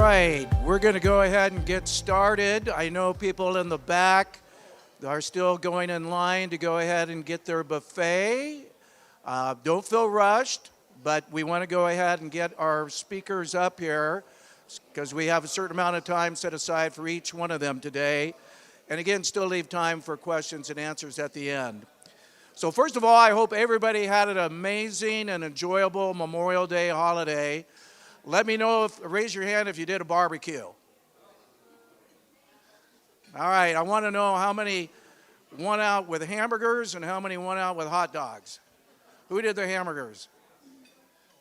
right, we're going to go ahead and get started. I know people in the back are still going in line to go ahead and get their buffet. Don't feel rushed, but we want to go ahead and get our speakers up here because we have a certain amount of time set aside for each one of them today. And again, still leave time for questions and answers at the end. So first of all, I hope everybody had an amazing and enjoyable Memorial Day holiday. Let me know, raise your hand if you did a barbecue. All right, I want to know how many went out with hamburgers and how many went out with hot dogs. Who did the hamburgers?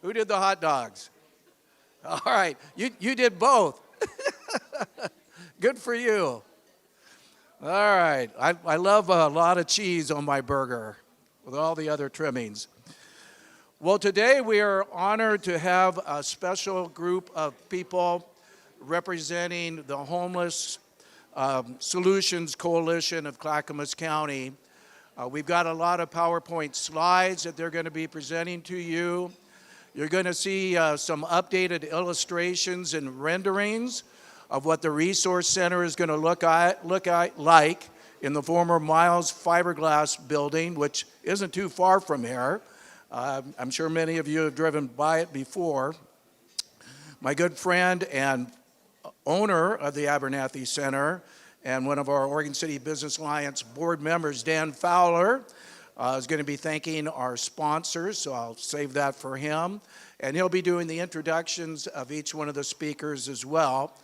Who did the hot dogs? All right, you did both. Good for you. All right, I love a lot of cheese on my burger with all the other trimmings. Well, today we are honored to have a special group of people representing the Homeless Solutions Coalition of Clackamas County. We've got a lot of PowerPoint slides that they're going to be presenting to you. You're going to see some updated illustrations and renderings of what the Resource Center is going to look like in the former Miles Fiberglass building, which isn't too far from here. I'm sure many of you have driven by it before. My good friend and owner of the Abernathy Center and one of our Oregon City Business Alliance board members, Dan Fowler, is going to be thanking our sponsors, so I'll save that for him. And he'll be doing the introductions of each one of the speakers as well.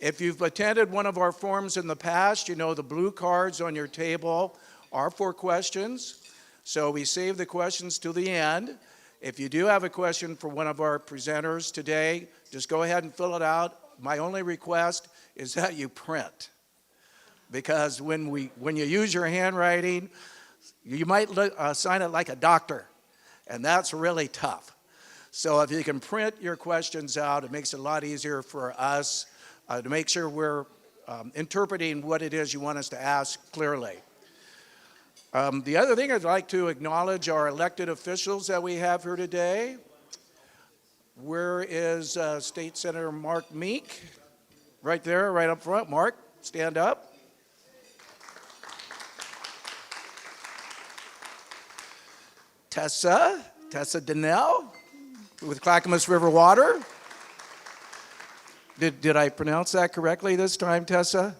If you've attended one of our forums in the past, you know the blue cards on your table are for questions. So we save the questions to the end. If you do have a question for one of our presenters today, just go ahead and fill it out. My only request is that you print. Because when you use your handwriting, you might sign it like a doctor, and that's really tough. So if you can print your questions out, it makes it a lot easier for us to make sure we're interpreting what it is you want us to ask clearly. The other thing I'd like to acknowledge our elected officials that we have here today. Where is State Senator Mark Meek? Right there, right up front. Mark, stand up. Tessa Donnell with Clackamas River Water. Did I pronounce that correctly this time, Tessa?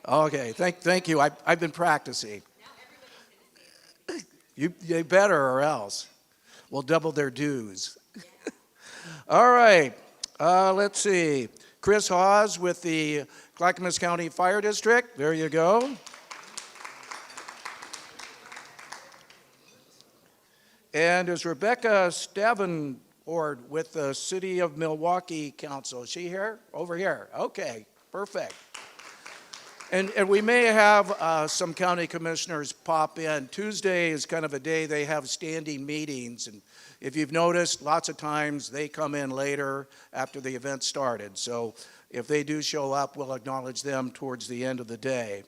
Okay, thank you. I've been practicing. You better or else. We'll double their dues. All right, let's see. Chris Hawes with the Clackamas County Fire District. There you go. And is Rebecca Stavenord with the City of Milwaukee Council. Is she here? Over here. Okay, perfect. And we may have some county commissioners pop in. Tuesday is kind of a day they have standing meetings. And if you've noticed, lots of times they come in later after the event started. So if they do show up, we'll acknowledge them towards the end of the day.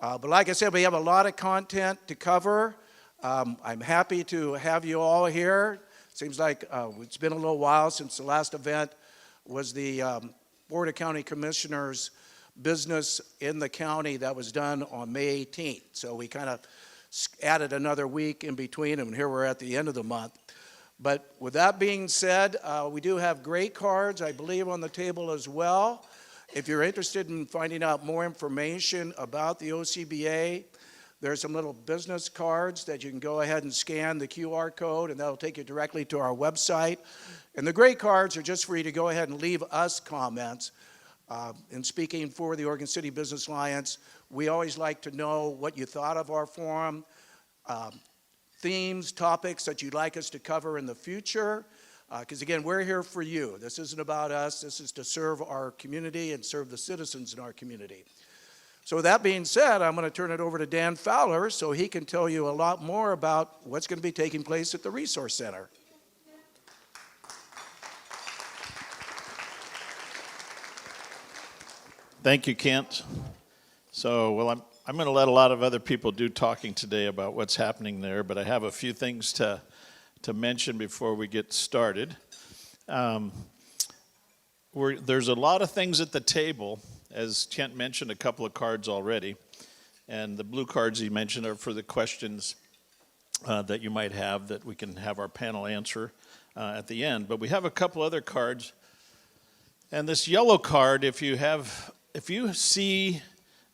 But like I said, we have a lot of content to cover. I'm happy to have you all here. Seems like it's been a little while since the last event was the Board of County Commissioners business in the county that was done on May 18th. So we kind of added another week in between, and here we're at the end of the month. But with that being said, we do have great cards, I believe, on the table as well. If you're interested in finding out more information about the OCBA, there's some little business cards that you can go ahead and scan the QR code, and that'll take you directly to our website. And the gray cards are just for you to go ahead and leave us comments. In speaking for the Oregon City Business Alliance, we always like to know what you thought of our forum, themes, topics that you'd like us to cover in the future, because again, we're here for you. This isn't about us. This is to serve our community and serve the citizens in our community. So with that being said, I'm going to turn it over to Dan Fowler so he can tell you a lot more about what's going to be taking place at the Resource Center. Thank you, Kent. So, well, I'm going to let a lot of other people do talking today about what's happening there, but I have a few things to mention before we get started. there's a lot of things at the table, as Kent mentioned a couple of cards already, and the blue cards he mentioned are for the questions that you might have that we can have our panel answer at the end. But we have a couple other cards, and this yellow card, if you see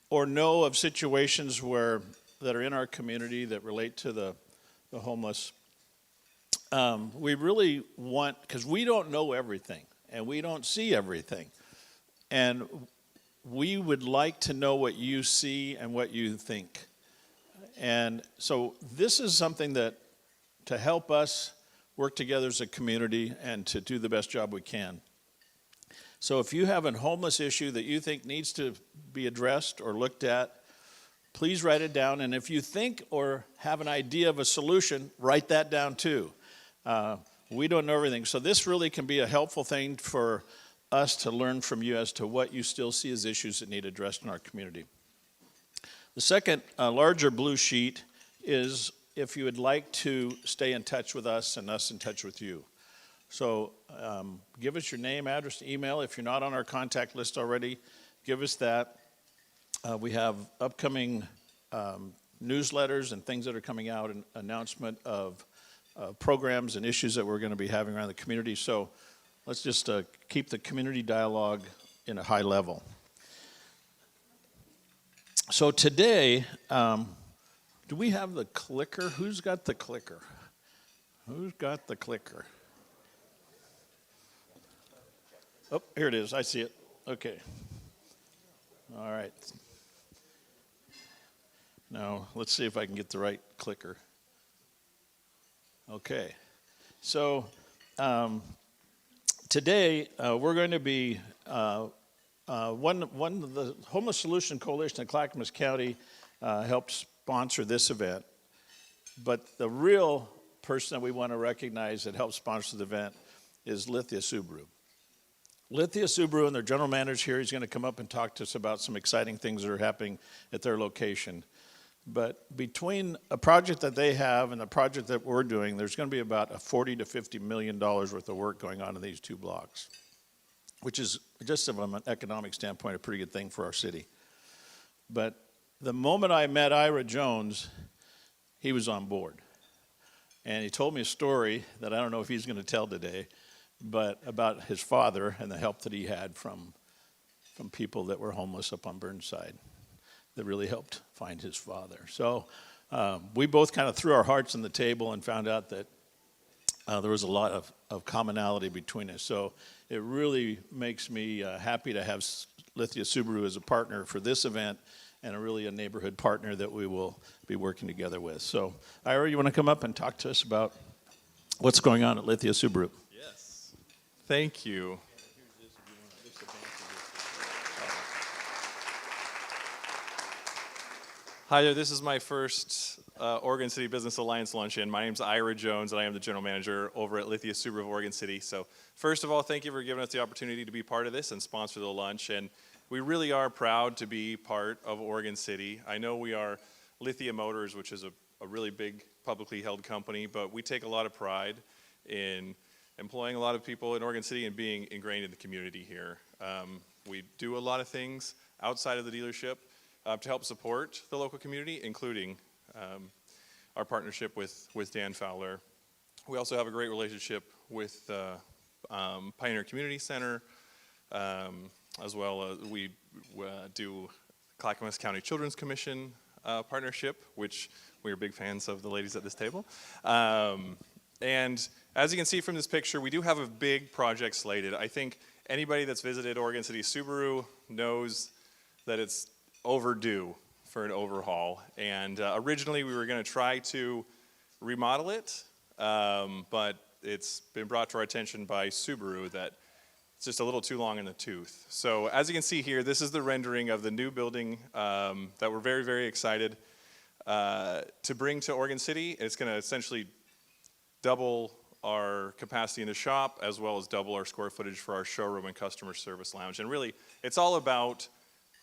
or know of situations that are in our community that relate to the homeless, we really want, because we don't know everything and we don't see everything, and we would like to know what you see and what you think. And so this is something that to help us work together as a community and to do the best job we can. So if you have a homeless issue that you think needs to be addressed or looked at, please write it down. And if you think or have an idea of a solution, write that down too. We don't know everything. So this really can be a helpful thing for us to learn from you as to what you still see as issues that need addressed in our community. The second larger blue sheet is if you would like to stay in touch with us and us in touch with you. So give us your name, address, email. If you're not on our contact list already, give us that. We have upcoming newsletters and things that are coming out, an announcement of programs and issues that we're going to be having around the community. So let's just keep the community dialogue in a high level. So today, do we have the clicker? Who's got the clicker? Who's got the clicker? Oh, here it is. I see it. Okay. All right. Now, let's see if I can get the right clicker. Okay. So today, we're going to be one of the Homeless Solution Coalition of Clackamas County helped sponsor this event. But the real person that we want to recognize that helped sponsor the event is Lithia Subaru. Lithia Subaru and their general manager here, he's going to come up and talk to us about some exciting things that are happening at their location. But between a project that they have and the project that we're doing, there's going to be about a $40 to $50 million worth of work going on in these two blocks, which is just from an economic standpoint a pretty good thing for our city. But the moment I met Ira Jones, he was on board. And he told me a story that I don't know if he's going to tell today, but about his father and the help that he had from people that were homeless up on Burnside that really helped find his father. So we both kind of threw our hearts on the table and found out that there was a lot of commonality between us. So it really makes me happy to have Lithia Subaru as a partner for this event and a neighborhood partner that we will be working together with. So Ira, you want to come up and talk to us about what's going on at Lithia Subaru? Yes. Thank you. Hi there, this is my first Oregon City Business Alliance luncheon. My name's Ira Jones, and I am the general manager over at Lithia Subaru of Oregon City. So first of all, thank you for giving us the opportunity to be part of this and sponsor the lunch. And we really are proud to be part of Oregon City. I know we are Lithia Motors, which is a really big publicly held company, but we take a lot of pride in employing a lot of people in Oregon City and being ingrained in the community here. We do a lot of things outside of the dealership to help support the local community, including our partnership with Dan Fowler. We also have a great relationship with Pioneer Community Center, as well as we do Clackamas County Children's Commission partnership, which we are big fans of the ladies at this table. And as you can see from this picture, we do have a big project slated. I think anybody that's visited Oregon City Subaru knows that it's overdue for an overhaul. And originally we were going to try to remodel it, but it's been brought to our attention by Subaru that it's just a little too long in the tooth. So as you can see here, this is the rendering of the new building that we're very, very excited to bring to Oregon City. It's going to essentially double our capacity in the shop, as well as double our square footage for our showroom and customer service lounge. And really, it's all about,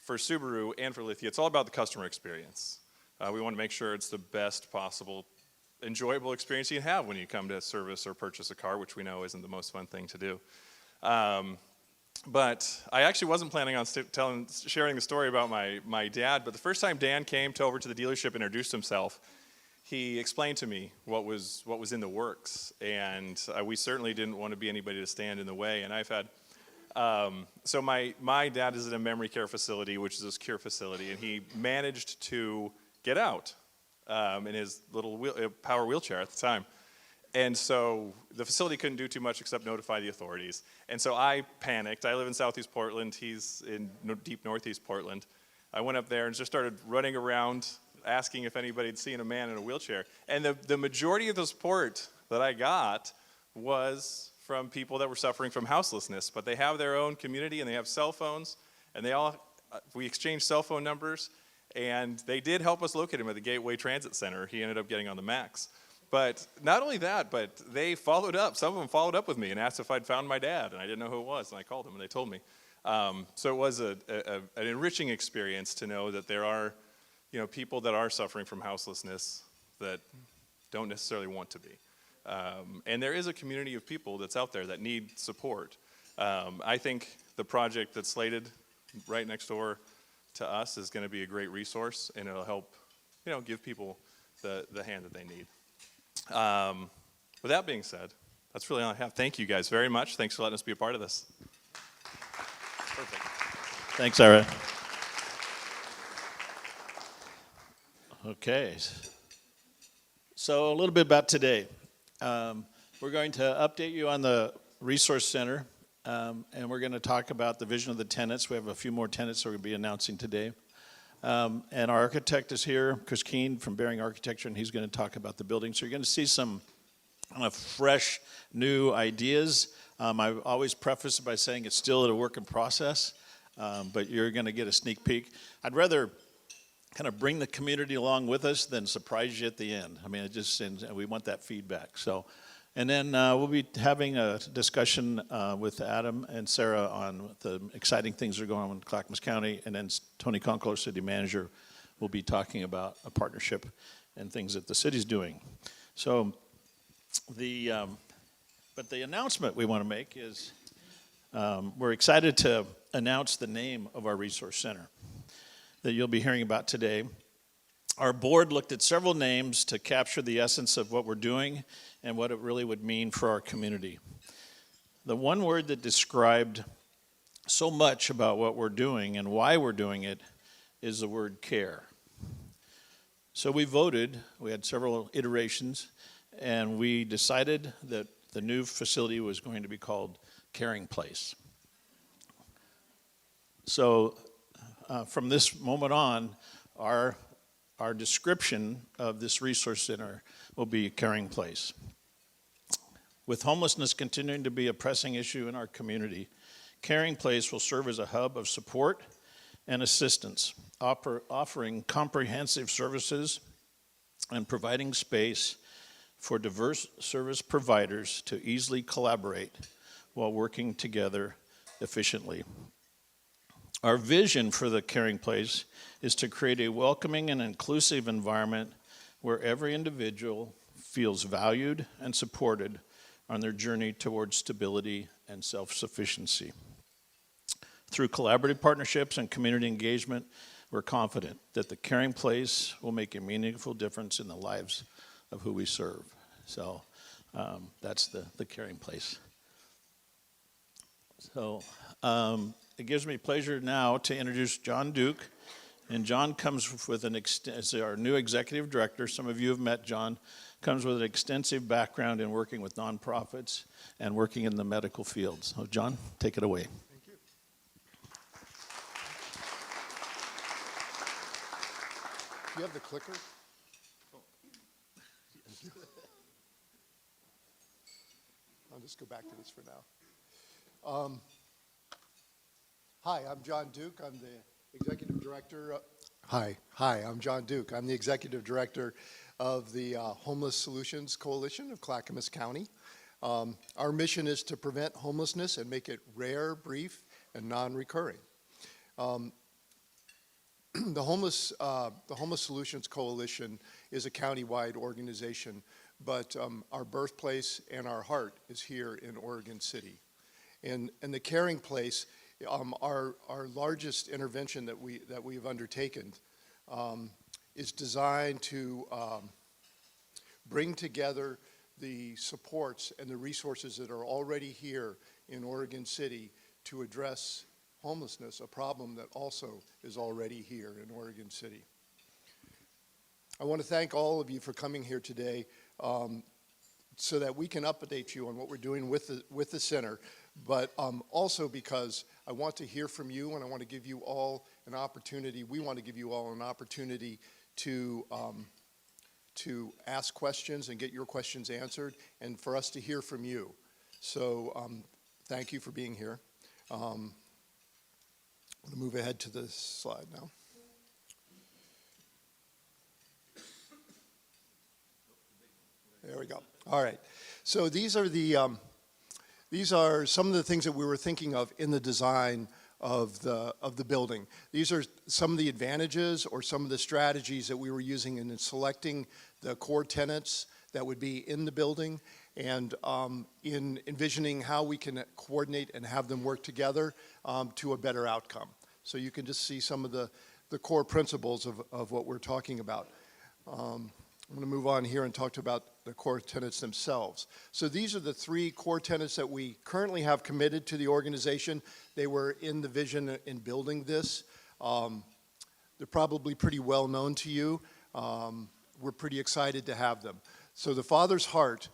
for Subaru and for Lithia, it's all about the customer experience. We want to make sure it's the best possible, enjoyable experience you can have when you come to service or purchase a car, which we know isn't the most fun thing to do. But I actually wasn't planning on sharing the story about my dad, but the first time Dan came over to the dealership and introduced himself, he explained to me what was in the works, and we certainly didn't want to be anybody to stand in the way. And I've had, so my dad is in a memory care facility, which is a secure facility, and he managed to get out in his little power wheelchair at the time. And so the facility couldn't do too much except notify the authorities. And so I panicked. I live in Southeast Portland. He's in deep Northeast Portland. I went up there and just started running around asking if anybody had seen a man in a wheelchair. And the majority of the support that I got was from people that were suffering from houselessness. But they have their own community and they have cell phones. And we exchanged cell phone numbers. And they did help us locate him at the Gateway Transit Center. He ended up getting on the MAX. But not only that, but they followed up. Some of them followed up with me and asked if I'd found my dad, and I didn't know who it was, and I called them, and they told me. So it was an enriching experience to know that there are, people that are suffering from houselessness that don't necessarily want to be. And there is a community of people that's out there that need support. I think the project that's slated right next door to us is going to be a great resource, and it'll help, give people the hand that they need. With that being said, that's really all I have. Thank you guys very much. Thanks for letting us be a part of this. Perfect. Thanks, Ira. Okay. So a little bit about today. We're going to update you on the Resource Center, and we're going to talk about the vision of the tenants. We have a few more tenants that we'll be announcing today. And our architect is here, Keane from Bearing Architecture, and he's going to talk about the building. So you're going to see some kind of fresh, new ideas. I always preface it by saying it's still a work in process, but you're going to get a sneak peek. I'd rather kind of bring the community along with us than surprise you at the end. I mean, and we want that feedback. So. And then we'll be having a discussion with Adam and Sarah on the exciting things that are going on in Clackamas County. And then Tony Konkol, our city manager, will be talking about a partnership and things that the city's doing. So but the announcement we want to make is we're excited to announce the name of our resource center that you'll be hearing about today. Our board looked at several names to capture the essence of what we're doing and what it really would mean for our community. The one word that described so much about what we're doing and why we're doing it is the word care. So we voted, we had several iterations, and we decided that the new facility was going to be called Caring Place. So from this moment on, our description of this resource center will be a caring place. With homelessness continuing to be a pressing issue in our community, Caring Place will serve as a hub of support and assistance, offering comprehensive services and providing space for diverse service providers to easily collaborate while working together efficiently. Our vision for the Caring Place is to create a welcoming and inclusive environment where every individual feels valued and supported on their journey towards stability and self-sufficiency. Through collaborative partnerships and community engagement, we're confident that the Caring Place will make a meaningful difference in the lives of who we serve. So that's the Caring Place. So it gives me pleasure now to introduce John Duke. And John comes with as our new executive director. Some of you have met John. Comes with an extensive background in working with nonprofits and working in the medical field. So John, take it away. Thank you. Do you have the clicker? Thank you. I'll just go back to this for now. Hi, I'm John Duke. I'm the executive director. Hi, I'm John Duke. I'm the executive director of the Homeless Solutions Coalition of Clackamas County. Our mission is to prevent homelessness and make it rare, brief, and non-recurring. The Homeless Solutions Coalition is a county-wide organization, but our birthplace and our heart is here in Oregon City. And the caring place, our largest intervention that we've undertaken is designed to bring together the supports and the resources that are already here in Oregon City to address homelessness, a problem that also is already here in Oregon City. I want to thank all of you for coming here today so that we can update you on what we're doing with the center, but also because I want to hear from you, and I want to give you all an opportunity, we want to give you all an opportunity to ask questions and get your questions answered, and for us to hear from you. So thank you for being here. I'm going to move ahead to this slide now. There we go. All right. So these are some of the things that we were thinking of in the design of the building. These are some of the advantages or some of the strategies that we were using in selecting the core tenants that would be in the building, and in envisioning how we can coordinate and have them work together to a better outcome. So you can just see some of the core principles of what we're talking about. I'm going to move on here and talk about the core tenants themselves. So these are the 3 core tenants that we currently have committed to the organization. They were in the vision in building this. They're probably pretty well known to you. We're pretty excited to have them. So the Father's Heart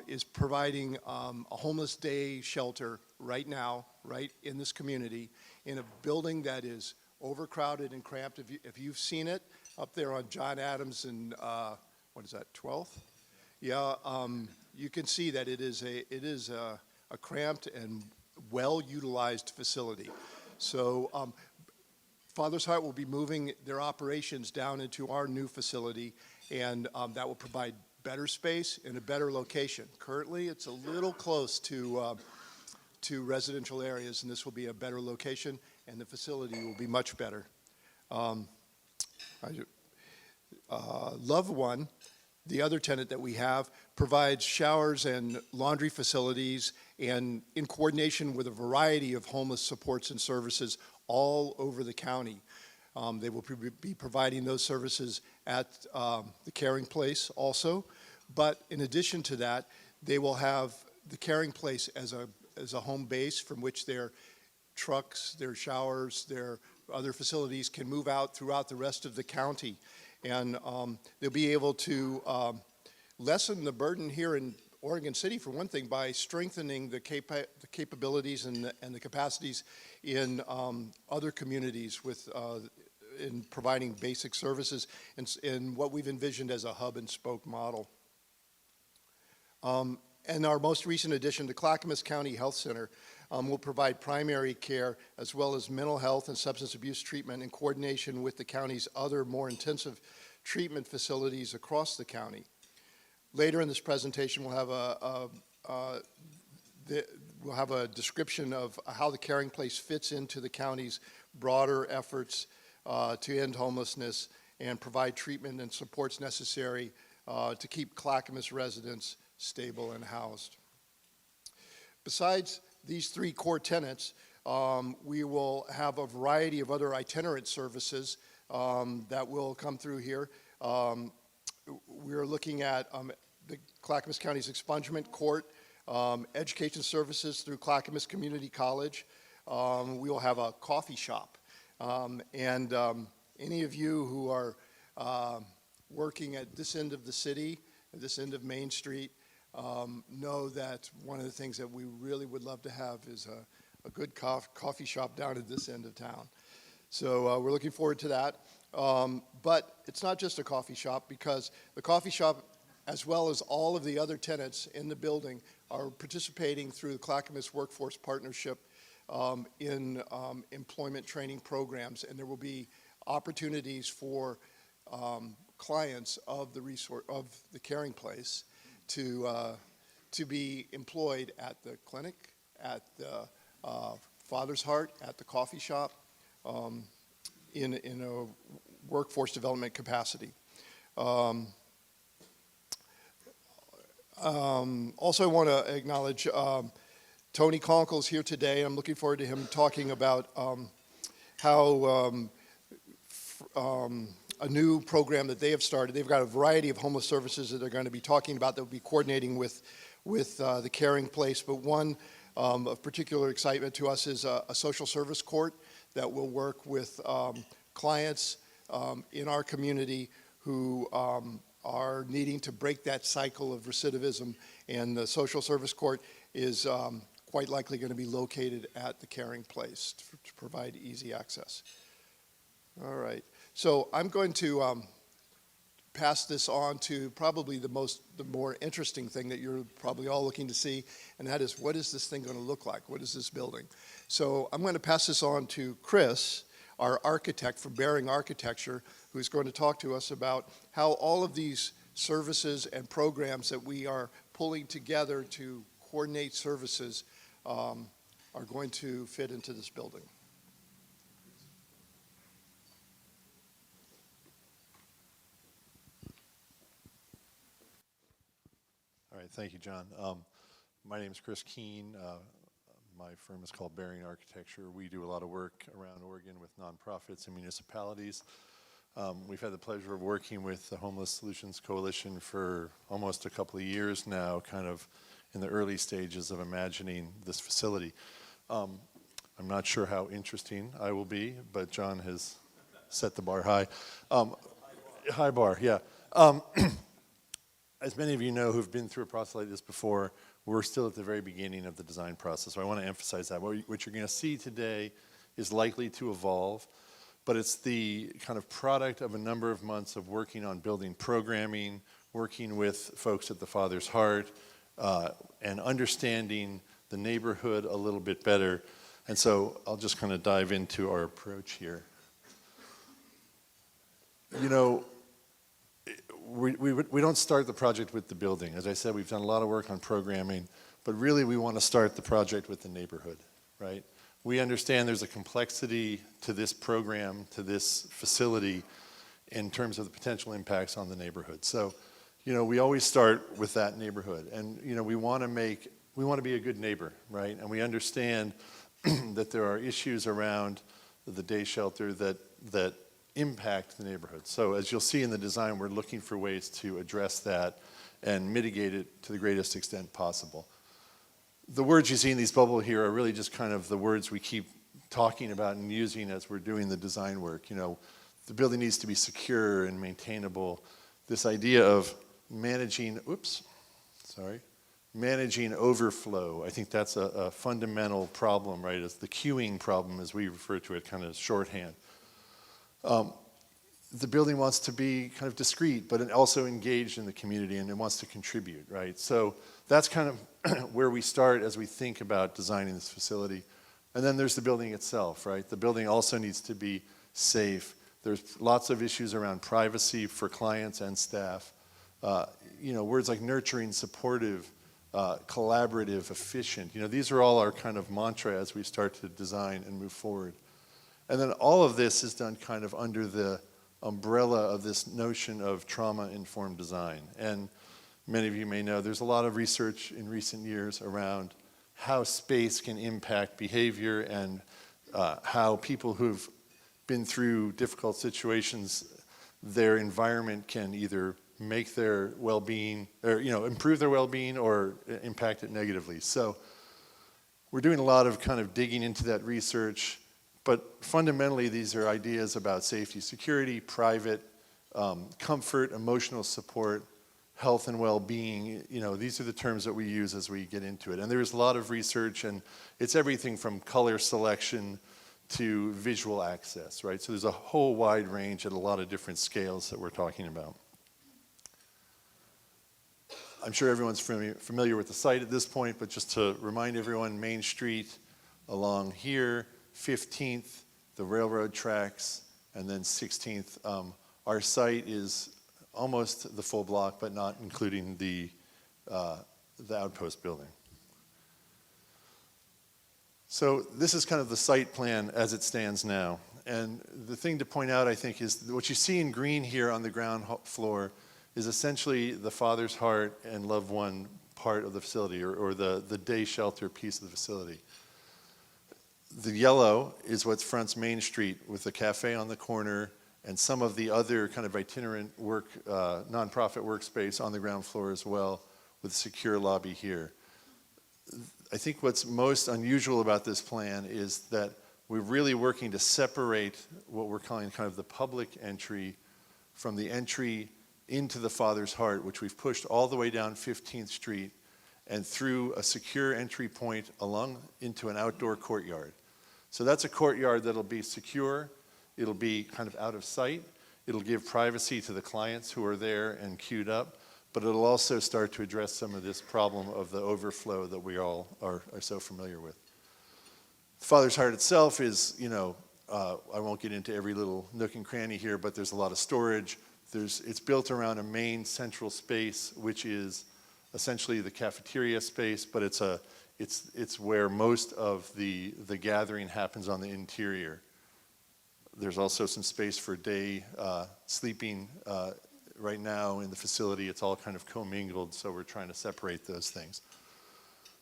is providing a homeless day shelter right now, right in this community, in a building that is overcrowded and cramped. If you've seen it up there on John Adams and what is that, 12th? Yeah, you can see that it is a cramped and well-utilized facility. So Father's Heart will be moving their operations down into our new facility, and that will provide better space in a better location. Currently, it's a little close to residential areas, and this will be a better location, and the facility will be much better. Love One, the other tenant that we have, provides showers and laundry facilities, and in coordination with a variety of homeless supports and services all over the county. They will be providing those services at the Caring Place also, but in addition to that, they will have the Caring Place as a home base from which their trucks, their showers, their other facilities can move out throughout the rest of the county. And they'll be able to lessen the burden here in Oregon City, for one thing, by strengthening the capabilities and the capacities in other communities in providing basic services in what we've envisioned as a hub and spoke model. And our most recent addition, the Clackamas County Health Center, will provide primary care as well as mental health and substance abuse treatment in coordination with the county's other more intensive treatment facilities across the county. Later in this presentation, we'll have a description of how the Caring Place fits into the county's broader efforts to end homelessness and provide treatment and supports necessary to keep Clackamas residents stable and housed. Besides these 3 core tenants, we will have a variety of other itinerant services that will come through here. We're looking at the Clackamas County's expungement court, education services through Clackamas Community College. We will have a coffee shop. And any of you who are working at this end of the city, at this end of Main Street, know that one of the things that we really would love to have is a good coffee shop down at this end of town. So we're looking forward to that. But it's not just a coffee shop, because the coffee shop, as well as all of the other tenants in the building, are participating through the Clackamas Workforce Partnership in employment training programs, and there will be opportunities for clients of the Caring Place to be employed at the clinic, at the Father's Heart, at the coffee shop, in a workforce development capacity. Also, I want to acknowledge Tony Konkol is here today. I'm looking forward to him talking about how a new program that they have started. They've got a variety of homeless services that they're going to be talking about that will be coordinating with the Caring Place. But one of particular excitement to us is a social service court that will work with clients in our community who are needing to break that cycle of recidivism. And the social service court is quite likely going to be located at the Caring Place to provide easy access. All right. So I'm going to pass this on to probably the more interesting thing that you're probably all looking to see, and that is, what is this thing going to look like? What is this building? So I'm going to pass this on to Chris, our architect from Bearing Architecture, who's going to talk to us about how all of these services and programs that we are pulling together to coordinate services are going to fit into this building. All right, thank you, John. My name is Chris Keane. My firm is called Bearing Architecture. We do a lot of work around Oregon with nonprofits and municipalities. We've had the pleasure of working with the Homeless Solutions Coalition for almost a couple of years now, kind of in the early stages of imagining this facility. I'm not sure how interesting I will be, but John has set the bar high. High bar, yeah. As many of you know who've been through a process like this before, we're still at the very beginning of the design process. So I want to emphasize that. What you're going to see today is likely to evolve, but it's the kind of product of a number of months of working on building programming, working with folks at the Father's Heart, and understanding the neighborhood a little bit better. And so I'll just kind of dive into our approach here. You know, we don't start the project with the building. As I said, we've done a lot of work on programming, but really we want to start the project with the neighborhood, right? We understand there's a complexity to this program, to this facility, in terms of the potential impacts on the neighborhood. So, you know, we always start with that neighborhood. And, you know, we want to be a good neighbor, right? And we understand that there are issues around the day shelter that impact the neighborhood. So as you'll see in the design, we're looking for ways to address that and mitigate it to the greatest extent possible. The words you see in these bubbles here are really just kind of the words we keep talking about and using as we're doing the design work. You know, the building needs to be secure and maintainable. This idea of managing overflow, I think that's a fundamental problem, right? It's the queuing problem, as we refer to it, kind of shorthand. The building wants to be kind of discreet, but also engaged in the community, and it wants to contribute, right? So that's kind of where we start as we think about designing this facility. And then there's the building itself, right? The building also needs to be safe. There's lots of issues around privacy for clients and staff. You know, words like nurturing, supportive, collaborative, efficient. You know, these are all our kind of mantra as we start to design and move forward. And then all of this is done kind of under the umbrella of this notion of trauma-informed design. And many of you may know there's a lot of research in recent years around how space can impact behavior and how people who've been through difficult situations, their environment can either make their well-being, or, you know, improve their well-being or impact it negatively. So we're doing a lot of kind of digging into that research. But fundamentally, these are ideas about safety, security, private, comfort, emotional support, health and well-being. You know, these are the terms that we use as we get into it. And there's a lot of research, and it's everything from color selection to visual access, right? So there's a whole wide range at a lot of different scales that we're talking about. I'm sure everyone's familiar with the site at this point, but just to remind everyone, Main Street along here, 15th, the railroad tracks, and then 16th. Our site is almost the full block, but not including the outpost building. So this is kind of the site plan as it stands now. And the thing to point out, I think, is what you see in green here on the ground floor is essentially the Father's Heart and Loved One part of the facility, or the day shelter piece of the facility. The yellow is what fronts Main Street with the cafe on the corner and some of the other kind of itinerant nonprofit workspace on the ground floor as well, with a secure lobby here. I think what's most unusual about this plan is that we're really working to separate what we're calling kind of the public entry from the entry into the Father's Heart, which we've pushed all the way down 15th Street and through a secure entry point along into an outdoor courtyard. So that's a courtyard that'll be secure, it'll be kind of out of sight, it'll give privacy to the clients who are there and queued up, but it'll also start to address some of this problem of the overflow that we all are so familiar with. The Father's Heart itself is, I won't get into every little nook and cranny here, but there's a lot of storage. It's built around a main central space, which is essentially the cafeteria space, but it's where most of the gathering happens on the interior. There's also some space for day sleeping. Right now in the facility, it's all kind of commingled, so we're trying to separate those things.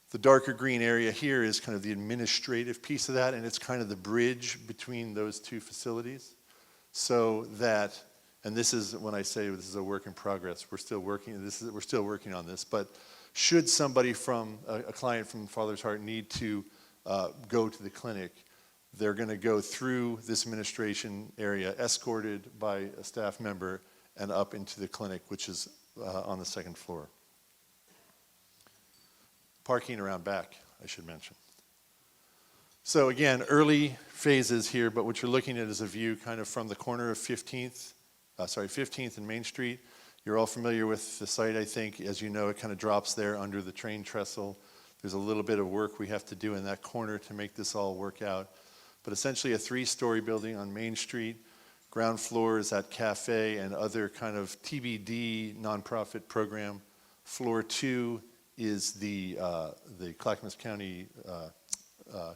The darker green area here is kind of the administrative piece of that, and it's kind of the bridge between those two facilities. So that, and this is when I say this is a work in progress, we're still working on this, but should somebody a client from Father's Heart need to go to the clinic, they're going to go through this administration area, escorted by a staff member, and up into the clinic, which is on the second floor. Parking around back, I should mention. So again, early phases here, but what you're looking at is a view kind of from the corner of 15th and Main Street. You're all familiar with the site, I think. As you know, it kind of drops there under the train trestle. There's a little bit of work we have to do in that corner to make this all work out. But essentially a 3-story building on Main Street. Ground floor is that cafe and other kind of TBD nonprofit program. Floor 2 is the Clackamas County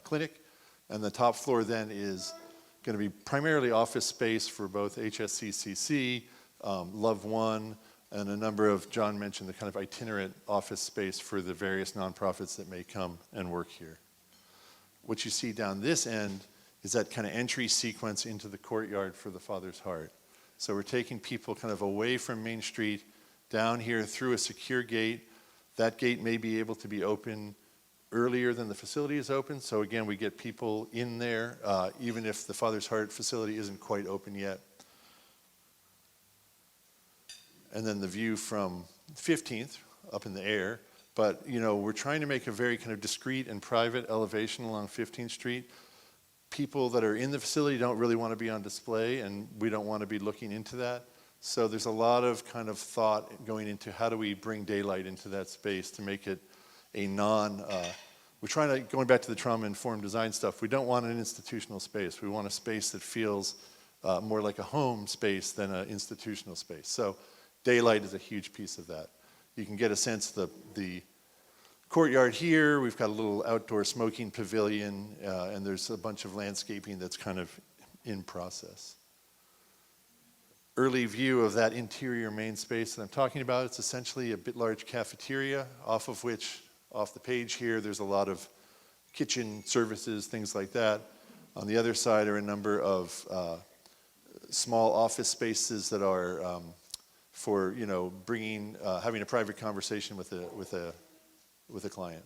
clinic. And the top floor then is going to be primarily office space for both HSCCC, Love One, and a number of, John mentioned, the kind of itinerant office space for the various nonprofits that may come and work here. What you see down this end is that kind of entry sequence into the courtyard for the Father's Heart. So we're taking people kind of away from Main Street, down here through a secure gate. That gate may be able to be open earlier than the facility is open. So again, we get people in there, even if the Father's Heart facility isn't quite open yet. And then the view from 15th up in the air. But we're trying to make a very kind of discreet and private elevation along 15th Street. People that are in the facility don't really want to be on display, and we don't want to be looking into that. So there's a lot of kind of thought going into how do we bring daylight into that space to make it a we're trying to, going back to the trauma-informed design stuff, we don't want an institutional space. We want a space that feels more like a home space than an institutional space. So daylight is a huge piece of that. You can get a sense the courtyard here, we've got a little outdoor smoking pavilion, and there's a bunch of landscaping that's kind of in process. Early view of that interior main space that I'm talking about. It's essentially a bit large cafeteria, off of which, off the page here, there's a lot of kitchen services, things like that. On the other side are a number of small office spaces that are for having a private conversation with a client.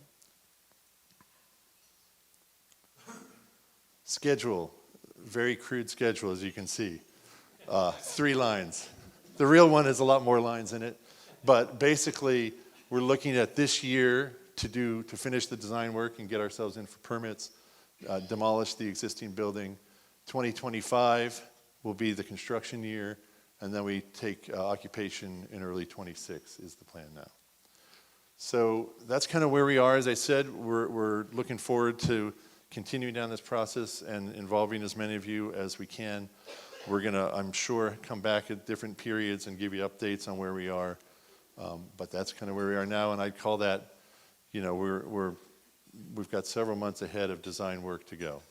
Schedule, very crude schedule as you can see. 3 lines. The real one has a lot more lines in it, but basically we're looking at this year to finish the design work and get ourselves in for permits, demolish the existing building. 2025 will be the construction year, and then we take occupation in early 26 is the plan now. So that's kind of where we are. As I said, we're looking forward to continuing down this process and involving as many of you as we can. We're going to, I'm sure, come back at different periods and give you updates on where we are. But that's kind of where we are now, and I'd call that, we've got several months ahead of design work to go.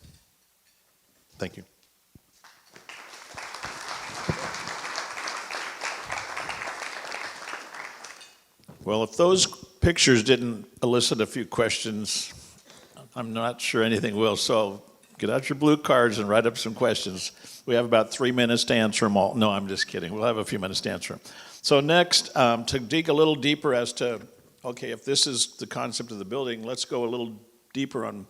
Thank you. Well, if those pictures didn't elicit a few questions, I'm not sure anything will. So get out your blue cards and write up some questions. We have about 3 minutes to answer them all. No, I'm just kidding. We'll have a few minutes to answer them. So next, to dig a little deeper as to, okay, if this is the concept of the building, let's go a little deeper on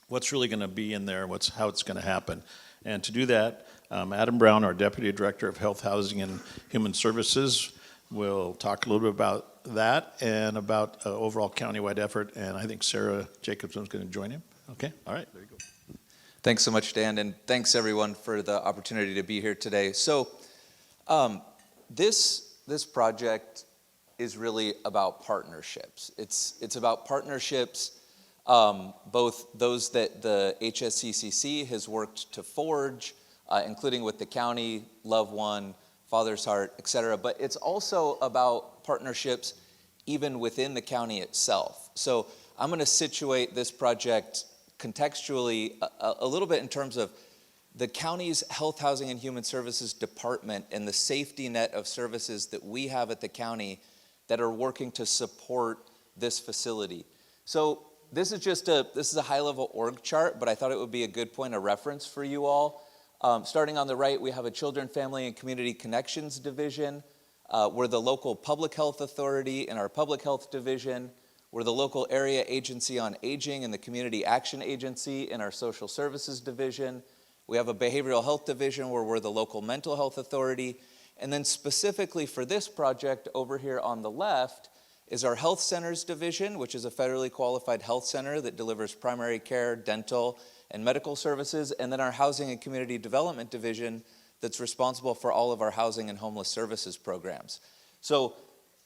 what's really going to be in there, how it's going to happen. And to do that, Adam Brown, our Deputy Director of Health, Housing, and Human Services, will talk a little bit about that and about overall countywide effort. And I think Sarah Jacobson is going to join him. Okay, all right, there you go. Thanks so much, Dan, and thanks everyone for the opportunity to be here today. So this project is really about partnerships. It's about partnerships, both those that the HSCCC has worked to forge, including with the county, Love One, Father's Heart, et cetera, but it's also about partnerships even within the county itself. So I'm going to situate this project contextually a little bit in terms of the county's Health, Housing, and Human Services Department and the safety net of services that we have at the county that are working to support this facility. So this is a high-level org chart, but I thought it would be a good point of reference for you all. Starting on the right, we have a Children, Family, and Community Connections Division. We're the local public health authority in our public health division. We're the local area agency on aging and the community action agency in our social services division. We have a behavioral health division where we're the local mental health authority. And then specifically for this project over here on the left is our health centers division, which is a federally qualified health center that delivers primary care, dental, and medical services. And then our housing and community development division that's responsible for all of our housing and homeless services programs. So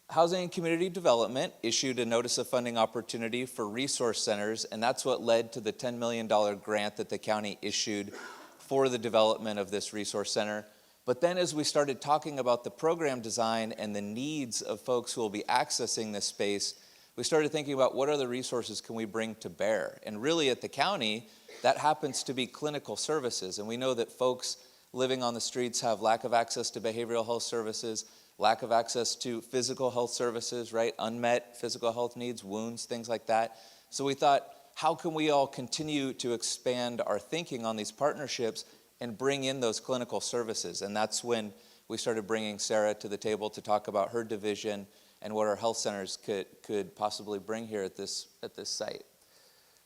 Housing and Community Development issued a notice of funding opportunity for resource centers, and that's what led to the $10 million grant that the county issued for the development of this resource center. But then as we started talking about the program design and the needs of folks who will be accessing this space, we started thinking about what other resources can we bring to bear. And really at the county, that happens to be clinical services. And we know that folks living on the streets have lack of access to behavioral health services, lack of access to physical health services, right? Unmet physical health needs, wounds, things like that. So we thought, how can we all continue to expand our thinking on these partnerships and bring in those clinical services? And that's when we started bringing Sarah to the table to talk about her division and what our health centers could possibly bring here at this site.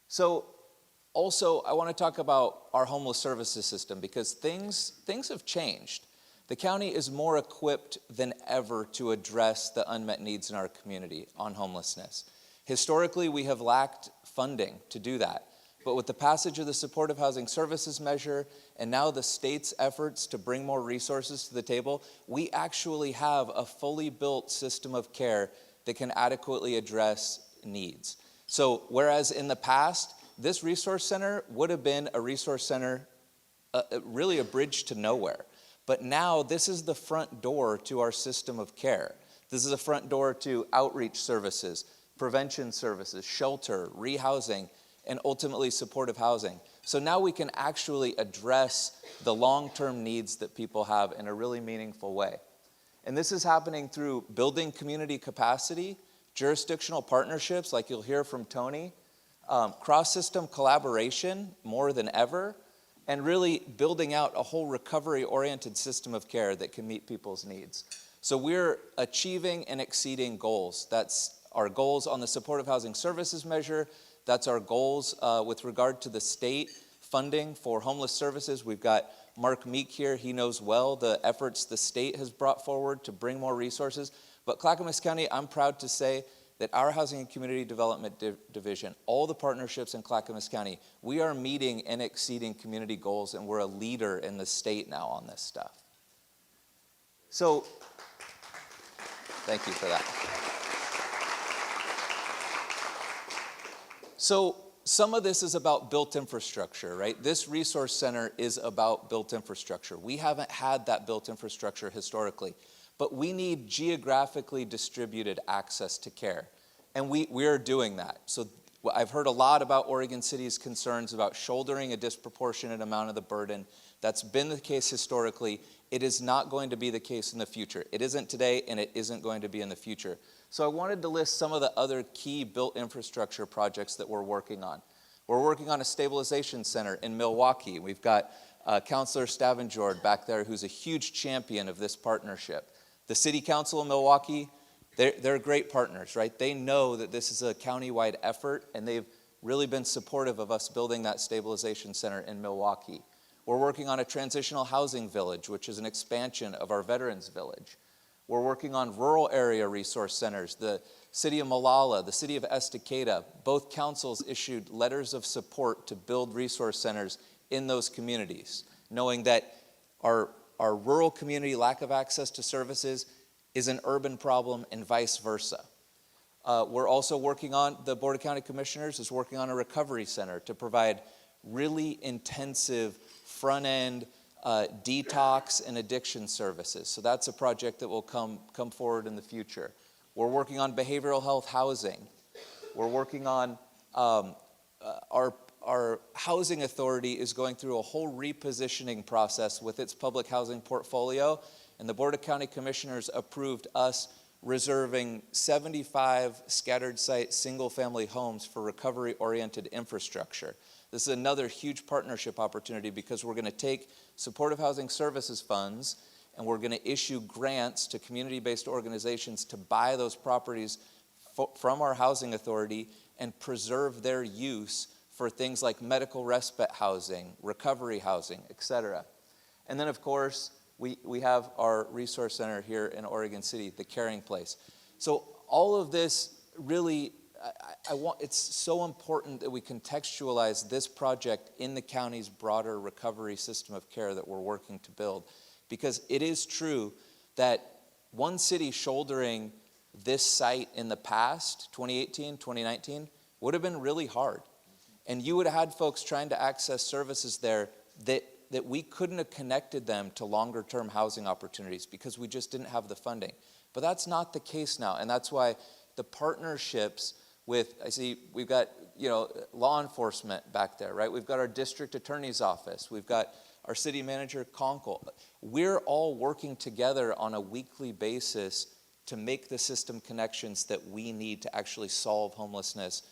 So also, I want to talk about our homeless services system because things have changed. The county is more equipped than ever to address the unmet needs in our community on homelessness. Historically, we have lacked funding to do that. But with the passage of the Supportive Housing Services Measure and now the state's efforts to bring more resources to the table, we actually have a fully built system of care that can adequately address needs. So whereas in the past, this resource center would have been a resource center, really a bridge to nowhere. But now this is the front door to our system of care. This is a front door to outreach services, prevention services, shelter, rehousing, and ultimately supportive housing. So now we can actually address the long-term needs that people have in a really meaningful way. And this is happening through building community capacity, jurisdictional partnerships like you'll hear from Tony, cross-system collaboration more than ever, and really building out a whole recovery-oriented system of care that can meet people's needs. So we're achieving and exceeding goals. That's our goals on the Supportive Housing Services Measure. That's our goals with regard to the state funding for homeless services. We've got Mark Meek here. He knows well the efforts the state has brought forward to bring more resources. But Clackamas County, I'm proud to say that our Housing and Community Development Division, all the partnerships in Clackamas County, we are meeting and exceeding community goals, and we're a leader in the state now on this stuff. So, thank you for that. So, some of this is about built infrastructure, right? This resource center is about built infrastructure. We haven't had that built infrastructure historically. But we need geographically distributed access to care. And we are doing that. So Well, I've heard a lot about Oregon City's concerns about shouldering a disproportionate amount of the burden. That's been the case historically. It is not going to be the case in the future. It isn't today, and it isn't going to be in the future. So I wanted to list some of the other key built infrastructure projects that we're working on. We're working on a stabilization center in Milwaukee. We've got Councilor Stavengard back there, who's a huge champion of this partnership. The City Council of Milwaukee, they're great partners, right? They know that this is a county-wide effort, and they've really been supportive of us building that stabilization center in Milwaukee. We're working on a transitional housing village, which is an expansion of our Veterans Village. We're working on rural area resource centers. The City of Molalla, the City of Estacada, both councils issued letters of support to build resource centers in those communities, knowing that our rural community lack of access to services is an urban problem and vice versa. We're also working on, the Board of County Commissioners is working on a recovery center to provide really intensive front-end detox and addiction services. So that's a project that will come forward in the future. We're working on behavioral health housing. We're working on our housing authority is going through a whole repositioning process with its public housing portfolio, and the Board of County Commissioners approved us reserving 75 scattered site single-family homes for recovery-oriented infrastructure. This is another huge partnership opportunity because we're going to take supportive housing services funds and we're going to issue grants to community-based organizations to buy those properties from our housing authority and preserve their use for things like medical respite housing, recovery housing, etc. And then, of course, we have our resource center here in Oregon City, the Caring Place. So all of this really, it's so important that we contextualize this project in the county's broader recovery system of care that we're working to build. Because it is true that one city shouldering this site in the past, 2018, 2019, would have been really hard. And you would have had folks trying to access services there that we couldn't have connected them to longer term housing opportunities because we just didn't have the funding. But that's not the case now. And that's why the partnerships with, I see we've got, law enforcement back there, right? We've got our district attorney's office. We've got our city manager, Konkol. We're all working together on a weekly basis to make the system connections that we need to actually solve homelessness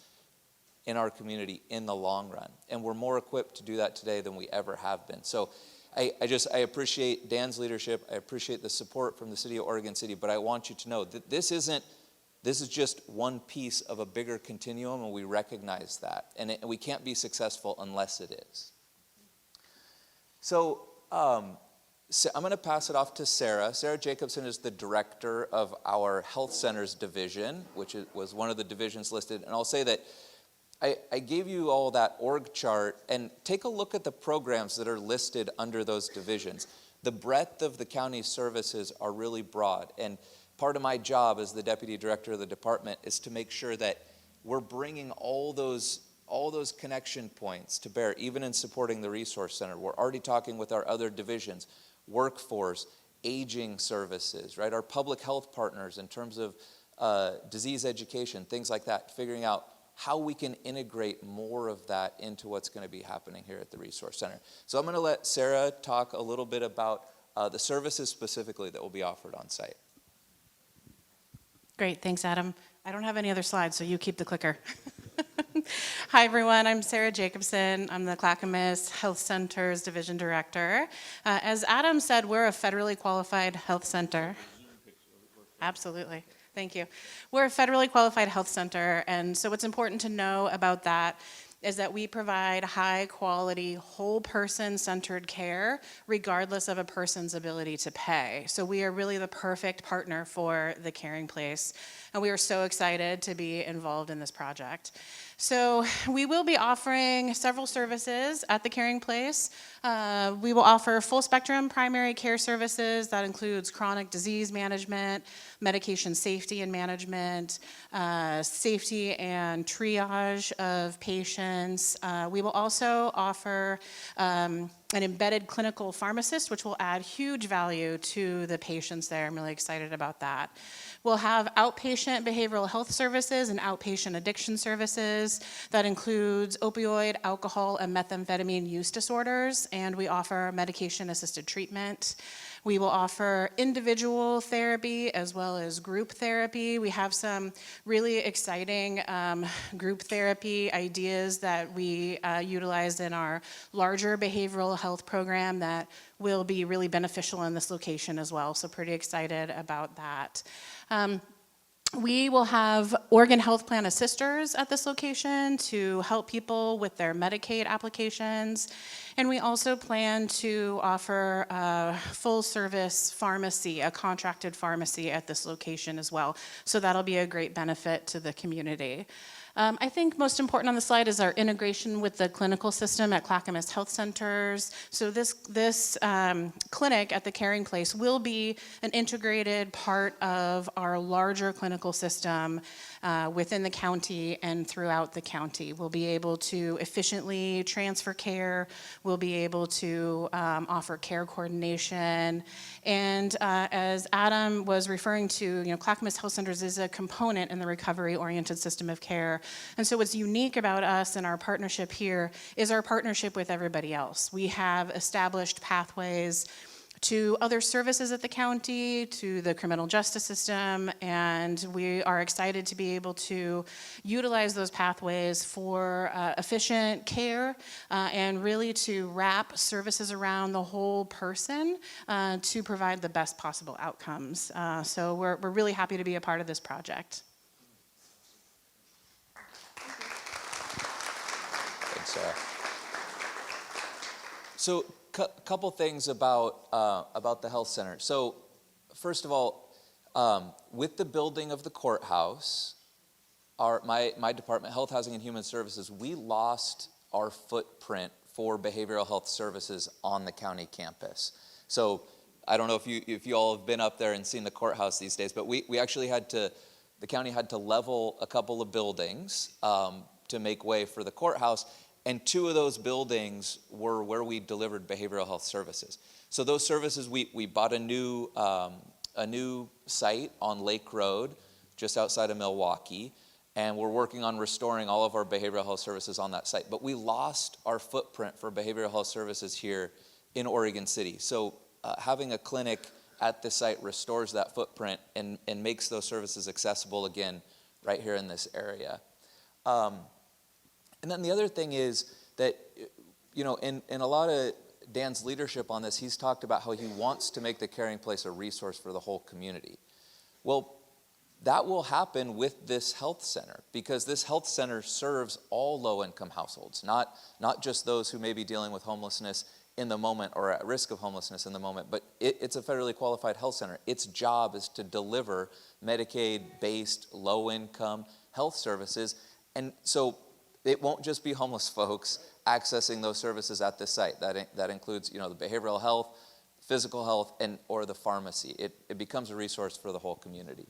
in our community in the long run. And we're more equipped to do that today than we ever have been. So I appreciate Dan's leadership. I appreciate the support from the city of Oregon City, but I want you to know that this is just one piece of a bigger continuum, and we recognize that. And we can't be successful unless it is. So I'm going to pass it off to Sarah. Sarah Jacobson is the director of our health centers division, which was one of the divisions listed. And I'll say that I gave you all that org chart, and take a look at the programs that are listed under those divisions. The breadth of the county's services are really broad, and part of my job as the deputy director of the department is to make sure that we're bringing all those connection points to bear, even in supporting the resource center. We're already talking with our other divisions, workforce, aging services, right? Our public health partners in terms of disease education, things like that, figuring out how we can integrate more of that into what's going to be happening here at the Resource Center. So I'm going to let Sarah talk a little bit about the services specifically that will be offered on site. Great, thanks Adam. I don't have any other slides, so you keep the clicker. Hi everyone, I'm Sarah Jacobson. I'm the Clackamas Health Centers Division Director. As Adam said, we're a federally qualified health center. Absolutely. Thank you. We're a federally qualified health center, and so what's important to know about that is that we provide high quality, whole person centered care regardless of a person's ability to pay. So we are really the perfect partner for the Caring Place, and we are so excited to be involved in this project. So we will be offering several services at the Caring Place. We will offer full spectrum primary care services. That includes chronic disease management, medication safety and management, safety and triage of patients. We will also offer an embedded clinical pharmacist, which will add huge value to the patients there. I'm really excited about that. We'll have outpatient behavioral health services and outpatient addiction services. services. That includes opioid, alcohol, and methamphetamine use disorders, and we offer medication-assisted treatment. We will offer individual therapy as well as group therapy. We have some really exciting group therapy ideas that we utilize in our larger behavioral health program that will be really beneficial in this location as well. So pretty excited about that. We will have Oregon Health Plan assisters at this location to help people with their Medicaid applications. And we also plan to offer a full-service pharmacy, a contracted pharmacy at this location as well. So that'll be a great benefit to the community. I think most important on the slide is our integration with the clinical system at Clackamas Health Centers. So this clinic at the Caring Place will be an integrated part of our larger clinical system within the county and throughout the county. We'll be able to efficiently transfer care. We'll be able to offer care coordination. And as Adam was referring to, Clackamas Health Centers is a component in the recovery-oriented system of care. And so what's unique about us and our partnership here is our partnership with everybody else. We have established pathways to other services at the county, to the criminal justice system, and we are excited to be able to utilize those pathways for efficient care and really to wrap services around the whole person to provide the best possible outcomes. So we're really happy to be a part of this project. Thanks, Sarah. So, couple things about the health center. So, first of all, with the building of the courthouse, my department, Health, Housing, and Human Services, we lost our footprint for behavioral health services on the county campus. So, I don't know if you all have been up there and seen the courthouse these days, but we actually the county had to level a couple of buildings to make way for the courthouse. And two of those buildings were where we delivered behavioral health services. So those services, we bought a new site on Lake Road, just outside of Milwaukee, and we're working on restoring all of our behavioral health services on that site. But we lost our footprint for behavioral health services here in Oregon City. So having a clinic at the site restores that footprint and makes those services accessible again right here in this area. And then the other thing is that, in a lot of Dan's leadership on this, he's talked about how he wants to make the Caring Place a resource for the whole community. Well, that will happen with this health center because this health center serves all low-income households, not just those who may be dealing with homelessness in the moment or at risk of homelessness in the moment, but it's a federally qualified health center. Its job is to deliver Medicaid-based low-income health services. And so it won't just be homeless folks accessing those services at this site. That includes, the behavioral health, physical health, or the pharmacy. It becomes a resource for the whole community.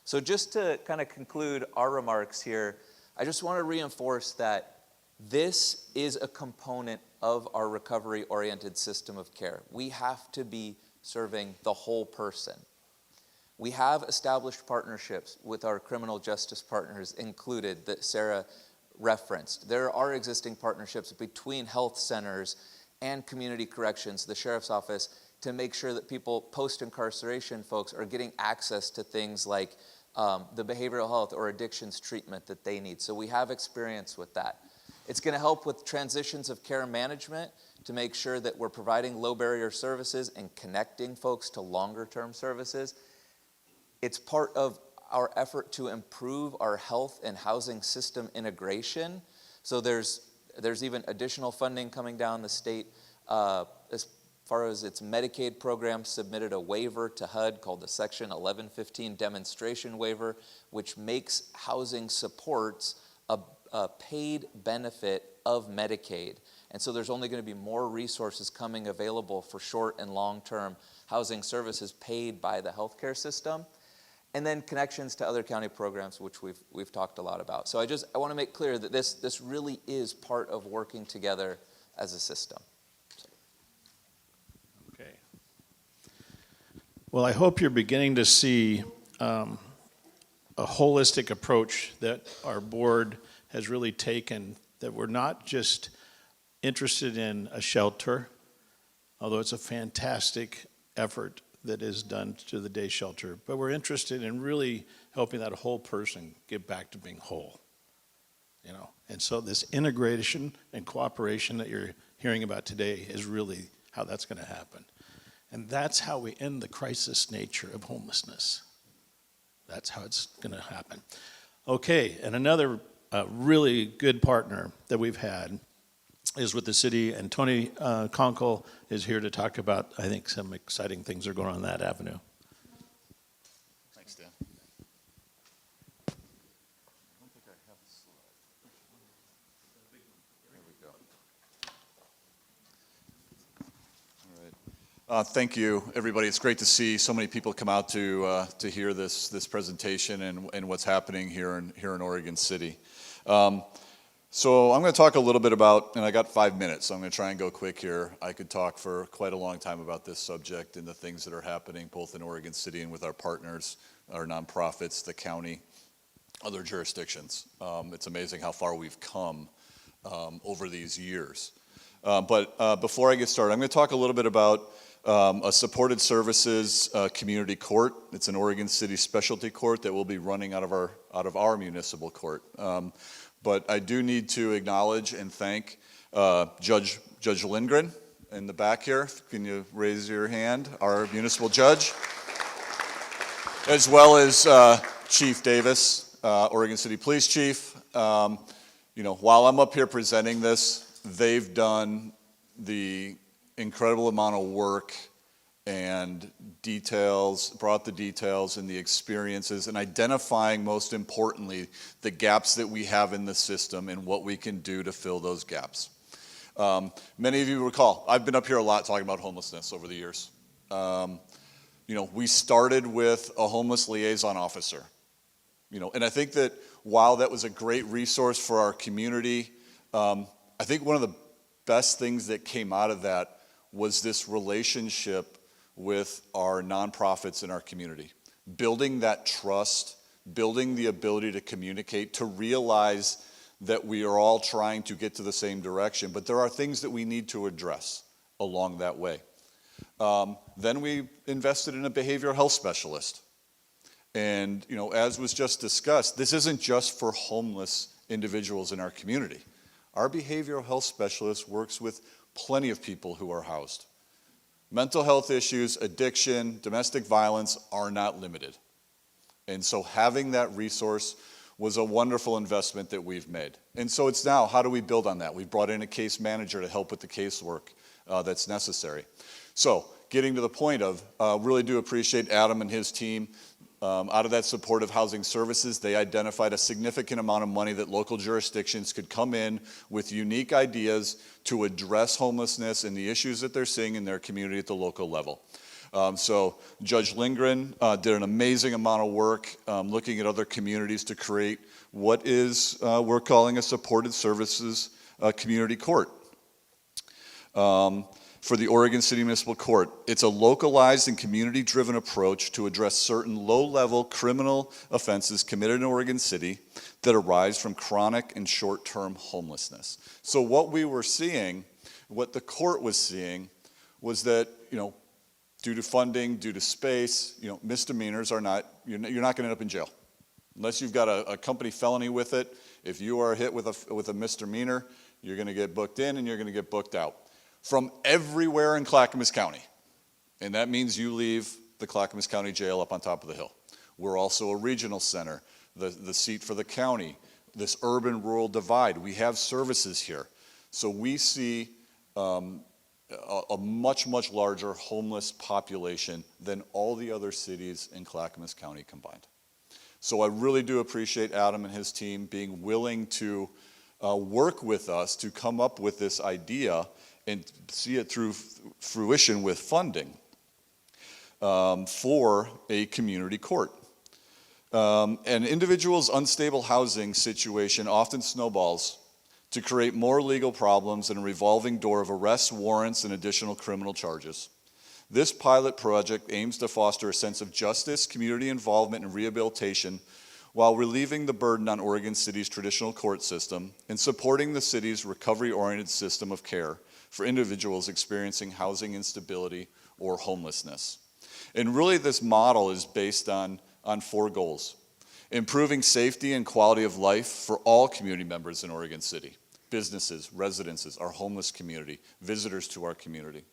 So just to kind of conclude our remarks here, I just want to reinforce that this is a component of our recovery-oriented system of care. We have to be serving the whole person. We have established partnerships with our criminal justice partners included that Sarah referenced. There are existing partnerships between health centers and community corrections, the sheriff's office, to make sure that people post-incarceration folks are getting access to things like the behavioral health or addictions treatment that they need. So we have experience with that. It's going to help with transitions of care management to make sure that we're providing low barrier services and connecting folks to longer term services. It's part of our effort to improve our health and housing system integration. So there's even additional funding coming down the state. As far as its Medicaid program, submitted a waiver to HUD called the Section 1115 Demonstration Waiver, which makes housing supports a paid benefit of Medicaid. And so there's only going to be more resources coming available for short and long-term housing services paid by the healthcare system. And then connections to other county programs, which we've talked a lot about. So I want to make clear that this really is part of working together as a system. Okay. Well, I hope you're beginning to see a holistic approach that our board has really taken that we're not just interested in a shelter, although it's a fantastic effort that is done to the day shelter, but we're interested in really helping that whole person get back to being whole. You know, and so this integration and cooperation that you're hearing about today is really how that's going to happen. And that's how we end the crisis nature of homelessness. That's how it's going to happen. Okay, and another really good partner that we've had is with the city, and Tony Konkol is here to talk about, I think, some exciting things are going on that avenue. Thanks, Dan. Thank you, everybody. It's great to see so many people come out to hear this presentation and what's happening here in Oregon City. So I'm going to talk a little bit about, and I got 5 minutes, so I'm going to try and go quick here. I could talk for quite a long time about this subject and the things that are happening both in Oregon City and with our partners, our nonprofits, the county, other jurisdictions. It's amazing how far we've come over these years. But before I get started, I'm going to talk a little bit about a supported services community court. It's an Oregon City specialty court that will be running out of our municipal court. But I do need to acknowledge and thank Judge Lindgren in the back here. Can you raise your hand? Our municipal judge, as well as Chief Davis, Oregon City Police Chief. You know, while I'm up here presenting this, they've done the incredible amount of work and brought the details and the experiences and identifying, most importantly, the gaps that we have in the system and what we can do to fill those gaps. Many of you recall, I've been up here a lot talking about homelessness over the years. You know, we started with a homeless liaison officer. You know, and I think that while that was a great resource for our community, I think one of the best things that came out of that was this relationship with our nonprofits in our community. Building that trust, building the ability to communicate, to realize that we are all trying to get to the same direction, but there are things that we need to address along that way. Then we invested in a behavioral health specialist. And, you know, as was just discussed, this isn't just for homeless individuals in our community. Our behavioral health specialist works with plenty of people who are housed. Mental health issues, addiction, domestic violence are not limited. And so having that resource was a wonderful investment that we've made. And so it's now, how do we build on that? We've brought in a case manager to help with the casework that's necessary. So getting to the point of, really do appreciate Adam and his team. Out of that supportive housing services, they identified a significant amount of money that local jurisdictions could come in with unique ideas to address homelessness and the issues that they're seeing in their community at the local level. So Judge Lindgren did an amazing amount of work looking at other communities to create what is we're calling a supported services community court. For the Oregon City Municipal Court. It's a localized and community-driven approach to address certain low-level criminal offenses committed in Oregon City that arise from chronic and short-term homelessness. So what we were seeing, what the court was seeing, was that, you know, due to funding, due to space, you know, misdemeanors are not, you're not going to end up in jail. Unless you've got a company felony with it, if you are hit with a misdemeanor, you're going to get booked in and you're going to get booked out. From everywhere in Clackamas County. And that means you leave the Clackamas County Jail up on top of the hill. We're also a regional center, the seat for the county, this urban-rural divide. We have services here. So we see a much, much larger homeless population than all the other cities in Clackamas County combined. So I really do appreciate Adam and his team being willing to work with us to come up with this idea and see it through fruition with funding for a community court. An individual's unstable housing situation often snowballs to create more legal problems and a revolving door of arrests, warrants, and additional criminal charges. This pilot project aims to foster a sense of justice, community involvement, and rehabilitation while relieving the burden on Oregon City's traditional court system and supporting the city's recovery-oriented system of care for individuals experiencing housing instability or homelessness. And really this model is based on 4 goals. Improving safety and quality of life for all community members in Oregon City, businesses, residences, our homeless community, visitors to our community.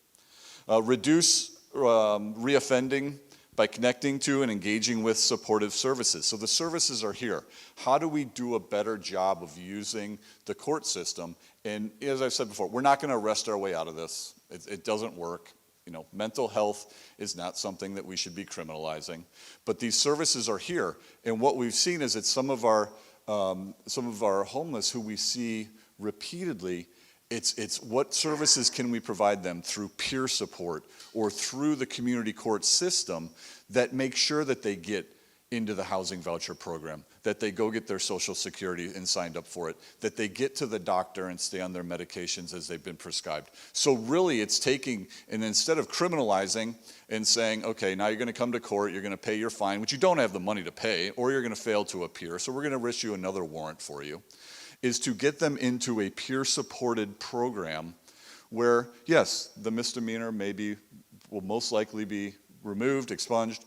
Reduce reoffending by connecting to and engaging with supportive services. So the services are here. How do we do a better job of using the court system? And as I've said before, we're not going to arrest our way out of this. It doesn't work. You know, mental health is not something that we should be criminalizing. But these services are here. And what we've seen is that some of our homeless who we see repeatedly, it's what services can we provide them through peer support or through the community court system that make sure that they get into the housing voucher program, that they go get their Social Security and signed up for it, that they get to the doctor and stay on their medications as they've been prescribed. So really it's taking, and instead of criminalizing and saying, okay, now you're going to come to court, you're going to pay your fine, which you don't have the money to pay, or you're going to fail to appear, so we're going to issue another warrant for you, is to get them into a peer-supported program where, yes, the misdemeanor will most likely be removed, expunged,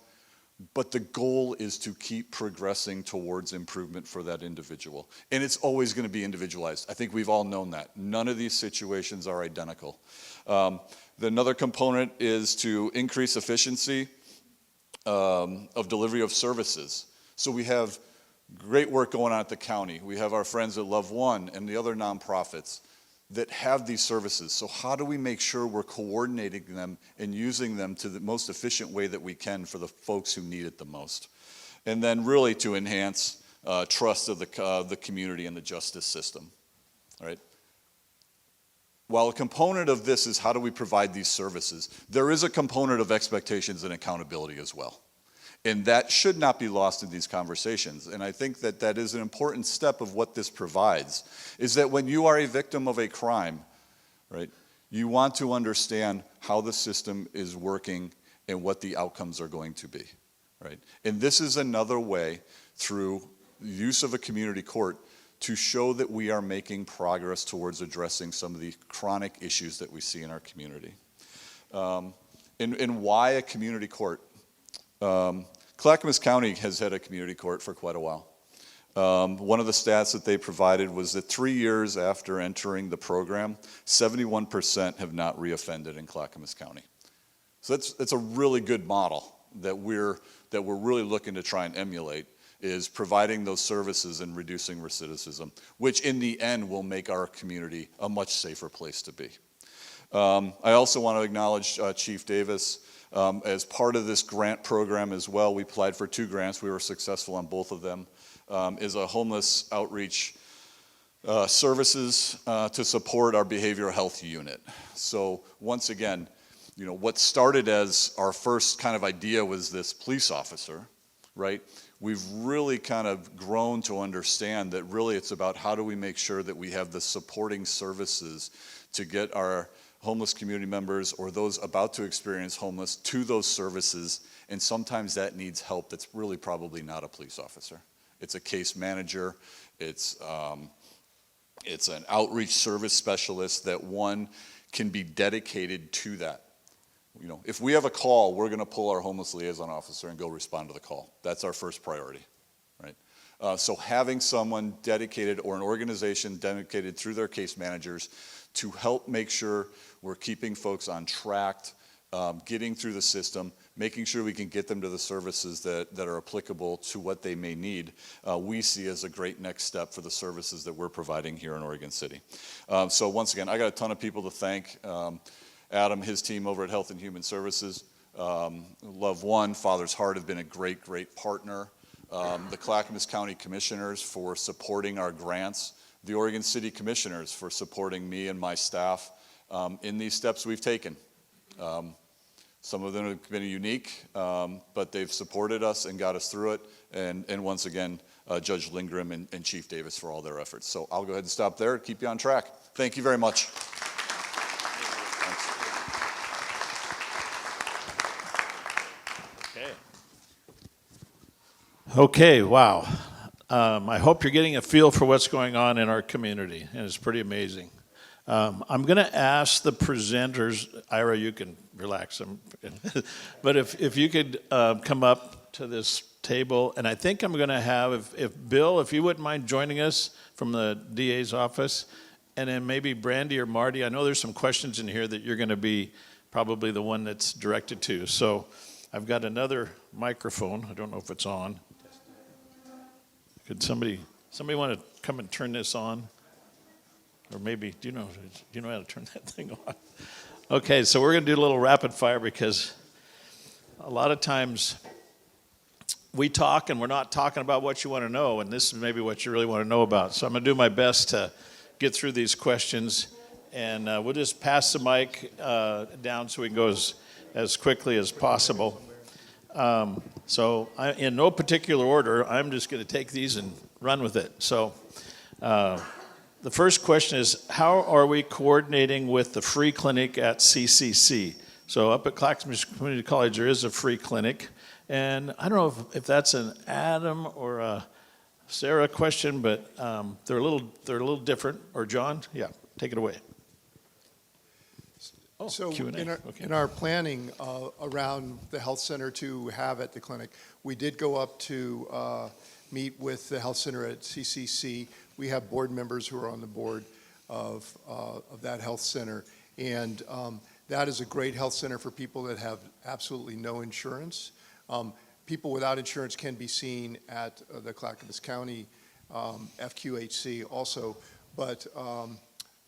but the goal is to keep progressing towards improvement for that individual. And it's always going to be individualized. I think we've all known that. None of these situations are identical. Another component is to increase efficiency of delivery of services. So we have great work going on at the county. We have our friends at Love One and the other nonprofits that have these services. So how do we make sure we're coordinating them and using them to the most efficient way that we can for the folks who need it the most? And then really to enhance trust of the community and the justice system, all right? While a component of this is how do we provide these services, there is a component of expectations and accountability as well. And that should not be lost in these conversations. And I think that that is an important step of what this provides, is that when you are a victim of a crime, right, you want to understand how the system is working and what the outcomes are going to be, right? And this is another way, through the use of a community court, to show that we are making progress towards addressing some of the chronic issues that we see in our community. And why a community court? Clackamas County has had a community court for quite a while. One of the stats that they provided was that 3 years after entering the program, 71% have not reoffended in Clackamas County. So that's a really good model that we're really looking to try and emulate, is providing those services and reducing recidivism, which in the end will make our community a much safer place to be. I also want to acknowledge Chief Davis. As part of this grant program as well, we applied for 2 grants. We were successful on both of them. Is a homeless outreach services to support our behavioral health unit. So once again, you know, what started as our first kind of idea was this police officer, right? We've really kind of grown to understand that really it's about how do we make sure that we have the supporting services to get our homeless community members or those about to experience homeless to those services, and sometimes that needs help that's really probably not a police officer. It's a case manager, it's an outreach service specialist that one can be dedicated to that. You know, if we have a call, we're gonna pull our homeless liaison officer and go respond to the call. That's our first priority, right? So having someone dedicated or an organization dedicated through their case managers to help make sure we're keeping folks on track, getting through the system, making sure we can get them to the services that are applicable to what they may need, we see as a great next step for the services that we're providing here in Oregon City. So once again, I got a ton of people to thank. Adam, his team over at Health and Human Services, Love One, Father's Heart have been a great, great partner. The Clackamas County Commissioners for supporting our grants, the Oregon City Commissioners for supporting me and my staff in these steps we've taken. Some of them have been unique, but they've supported us and got us through it. And once again, Judge Lindgren and Chief Davis for all their efforts. So I'll go ahead and stop there and keep you on track. Thank you very much. Okay, wow. I hope you're getting a feel for what's going on in our community, and it's pretty amazing. I'm going to ask the presenters, Ira, you can relax, but if you could come up to this table, and I think I'm going to have, if Bill, if you wouldn't mind joining us from the DA's office, and then maybe Brandy or Marty, I know there's some questions in here that you're going to be probably the one that's directed to. So I've got another microphone. I don't know if it's on. Could somebody want to come and turn this on? Or maybe, do you know how to turn that thing on? Okay, so we're going to do a little rapid fire because a lot of times we talk and we're not talking about what you want to know, and this is maybe what you really want to know about. So I'm going to do my best to get through these questions, and we'll just pass the mic down so we can go as quickly as possible. So in no particular order, I'm just going to take these and run with it. So the first question is, how are we coordinating with the free clinic at CCC? So up at Clackamas Community College, there is a free clinic. And I don't know if that's an Adam or a Sarah question, but they're a little different. Or John? Yeah, take it away. Oh, So Q&A. in our planning around the health center to have at the clinic, we did go up to meet with the health center at CCC. We have board members who are on the board of that health center. And that is a great health center for people that have absolutely no insurance. People without insurance can be seen at the Clackamas County FQHC also, but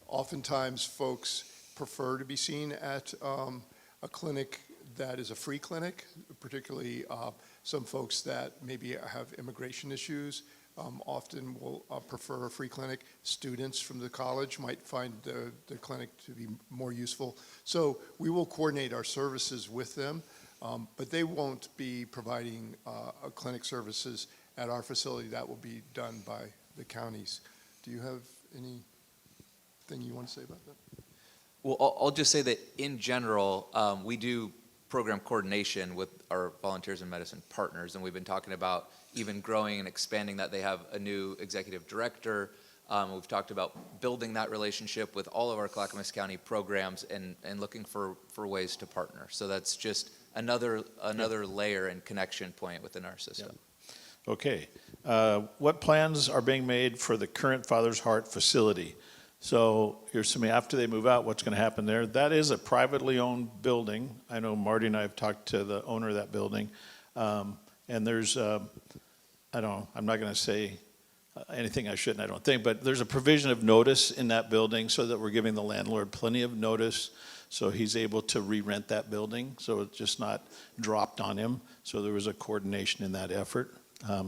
oftentimes folks prefer to be seen at a clinic that is a free clinic, particularly some folks that maybe have immigration issues often will prefer a free clinic. Students from the college might find the clinic to be more useful. So we will coordinate our services with them, but they won't be providing clinic services at our facility. That will be done by the counties. Do you have anything you want to say about that? Well, I'll just say that in general, we do program coordination with our Volunteers in Medicine partners, and we've been talking about even growing and expanding that. They have a new executive director. We've talked about building that relationship with all of our Clackamas County programs and looking for ways to partner. So that's just another layer and connection point within our system. Yeah. Okay. What plans are being made for the current Father's Heart facility? So you're assuming after they move out, what's going to happen there? That is a privately owned building. I know Marty and I have talked to the owner of that building. And there's, I'm not going to say anything I shouldn't, I don't think, but there's a provision of notice in that building so that we're giving the landlord plenty of notice so he's able to re-rent that building. So it's just not dropped on him. So there was a coordination in that effort.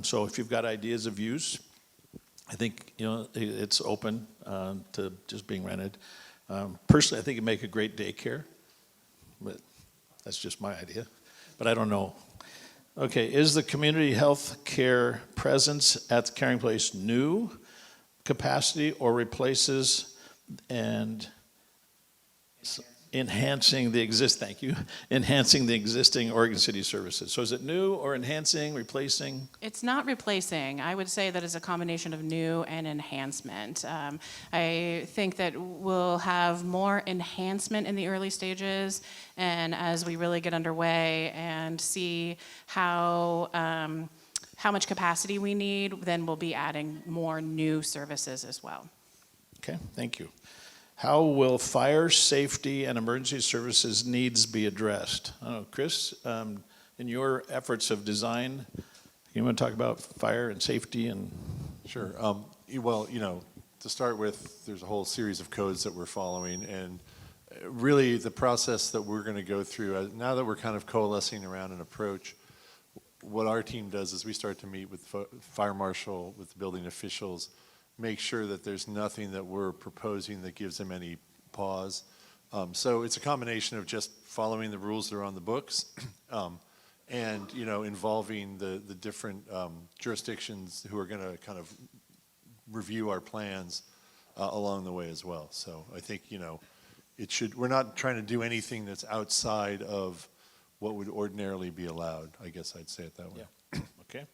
So if you've got ideas of use, I think, it's open to just being rented. Personally, I think it'd make a great daycare, but that's just my idea. But I don't know. Okay, is the community health care presence at the caring place new capacity or replaces and enhancing the existing Oregon City services? So is it new or enhancing, replacing? It's not replacing. I would say that it's a combination of new and enhancement. I think that we'll have more enhancement in the early stages, and as we really get underway and see how much capacity we need, then we'll be adding more new services as well. Okay, thank you. How will fire, safety, and emergency services needs be addressed? I don't know, Chris, in your efforts of design, you want to talk about fire and safety and? Sure. Well, to start with, there's a whole series of codes that we're following, and really the process that we're going to go through, now that we're kind of coalescing around an approach, what our team does is we start to meet with fire marshal, with the building officials, make sure that there's nothing that we're proposing that gives them any pause. So it's a combination of just following the rules that are on the books and, involving the different jurisdictions who are going to kind of review our plans along the way as well. So I think, we're not trying to do anything that's outside of what would ordinarily be allowed. I guess I'd say it that way. Yeah. Okay.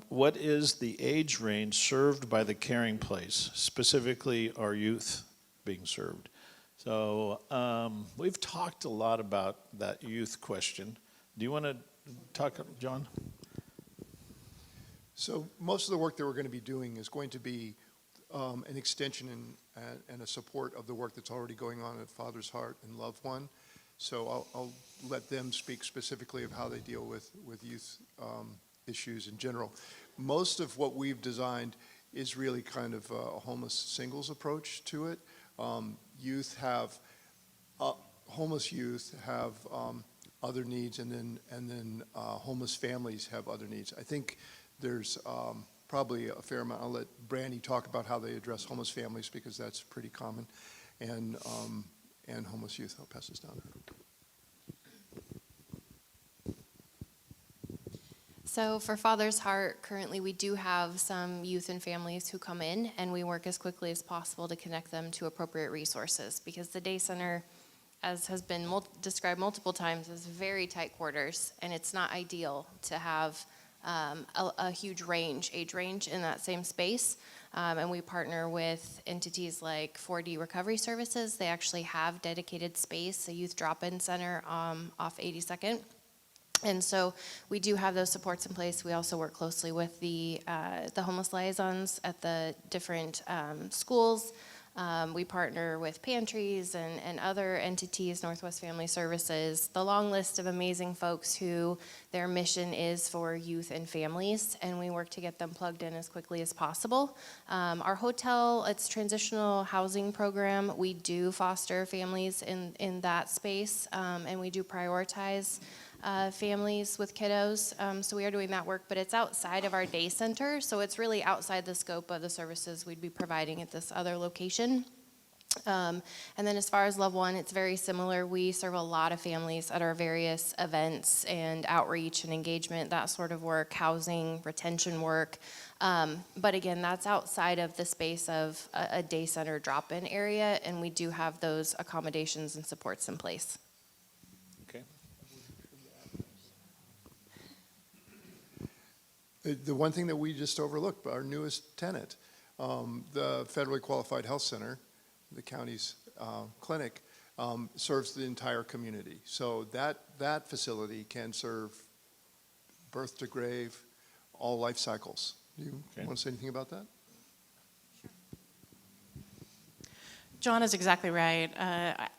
What is the age range served by the caring place? Specifically, are youth being served? So we've talked a lot about that youth question. Do you want to talk, John? So most of the work that we're going to be doing is going to be an extension and a support of the work that's already going on at Father's Heart and Love One. So I'll let them speak specifically of how they deal with youth issues in general. Most of what we've designed is really kind of a homeless singles approach to it. Homeless youth have other needs, and then homeless families have other needs. I think there's probably a fair amount. I'll let Brandy talk about how they address homeless families because that's pretty common, and homeless youth. I'll pass this down to her. So for Father's Heart, currently we do have some youth and families who come in, and we work as quickly as possible to connect them to appropriate resources, because the day center, as has been described multiple times, is very tight quarters, and it's not ideal to have a huge age range in that same space. And we partner with entities like 4D Recovery Services. They actually have dedicated space, a youth drop-in center off 82nd. And so we do have those supports in place. We also work closely with the homeless liaisons at the different schools. We partner with pantries and other entities, Northwest Family Services, the long list of amazing folks who their mission is for youth and families, and we work to get them plugged in as quickly as possible. Our hotel, it's transitional housing program. We do foster families in that space, and we do prioritize families with kiddos, so we are doing that work, but it's outside of our day center, so it's really outside the scope of the services we'd be providing at this other location. And then as far as Love One, it's very similar. We serve a lot of families at our various events and outreach and engagement, that sort of work, housing, retention work. But again, that's outside of the space of a day center drop-in area, and we do have those accommodations and supports in place. The one thing that we just overlooked, our newest tenant, the federally qualified health center, the county's clinic, serves the entire community. So that facility can serve birth to grave, all life cycles. Do you want to say anything about that? John is exactly right.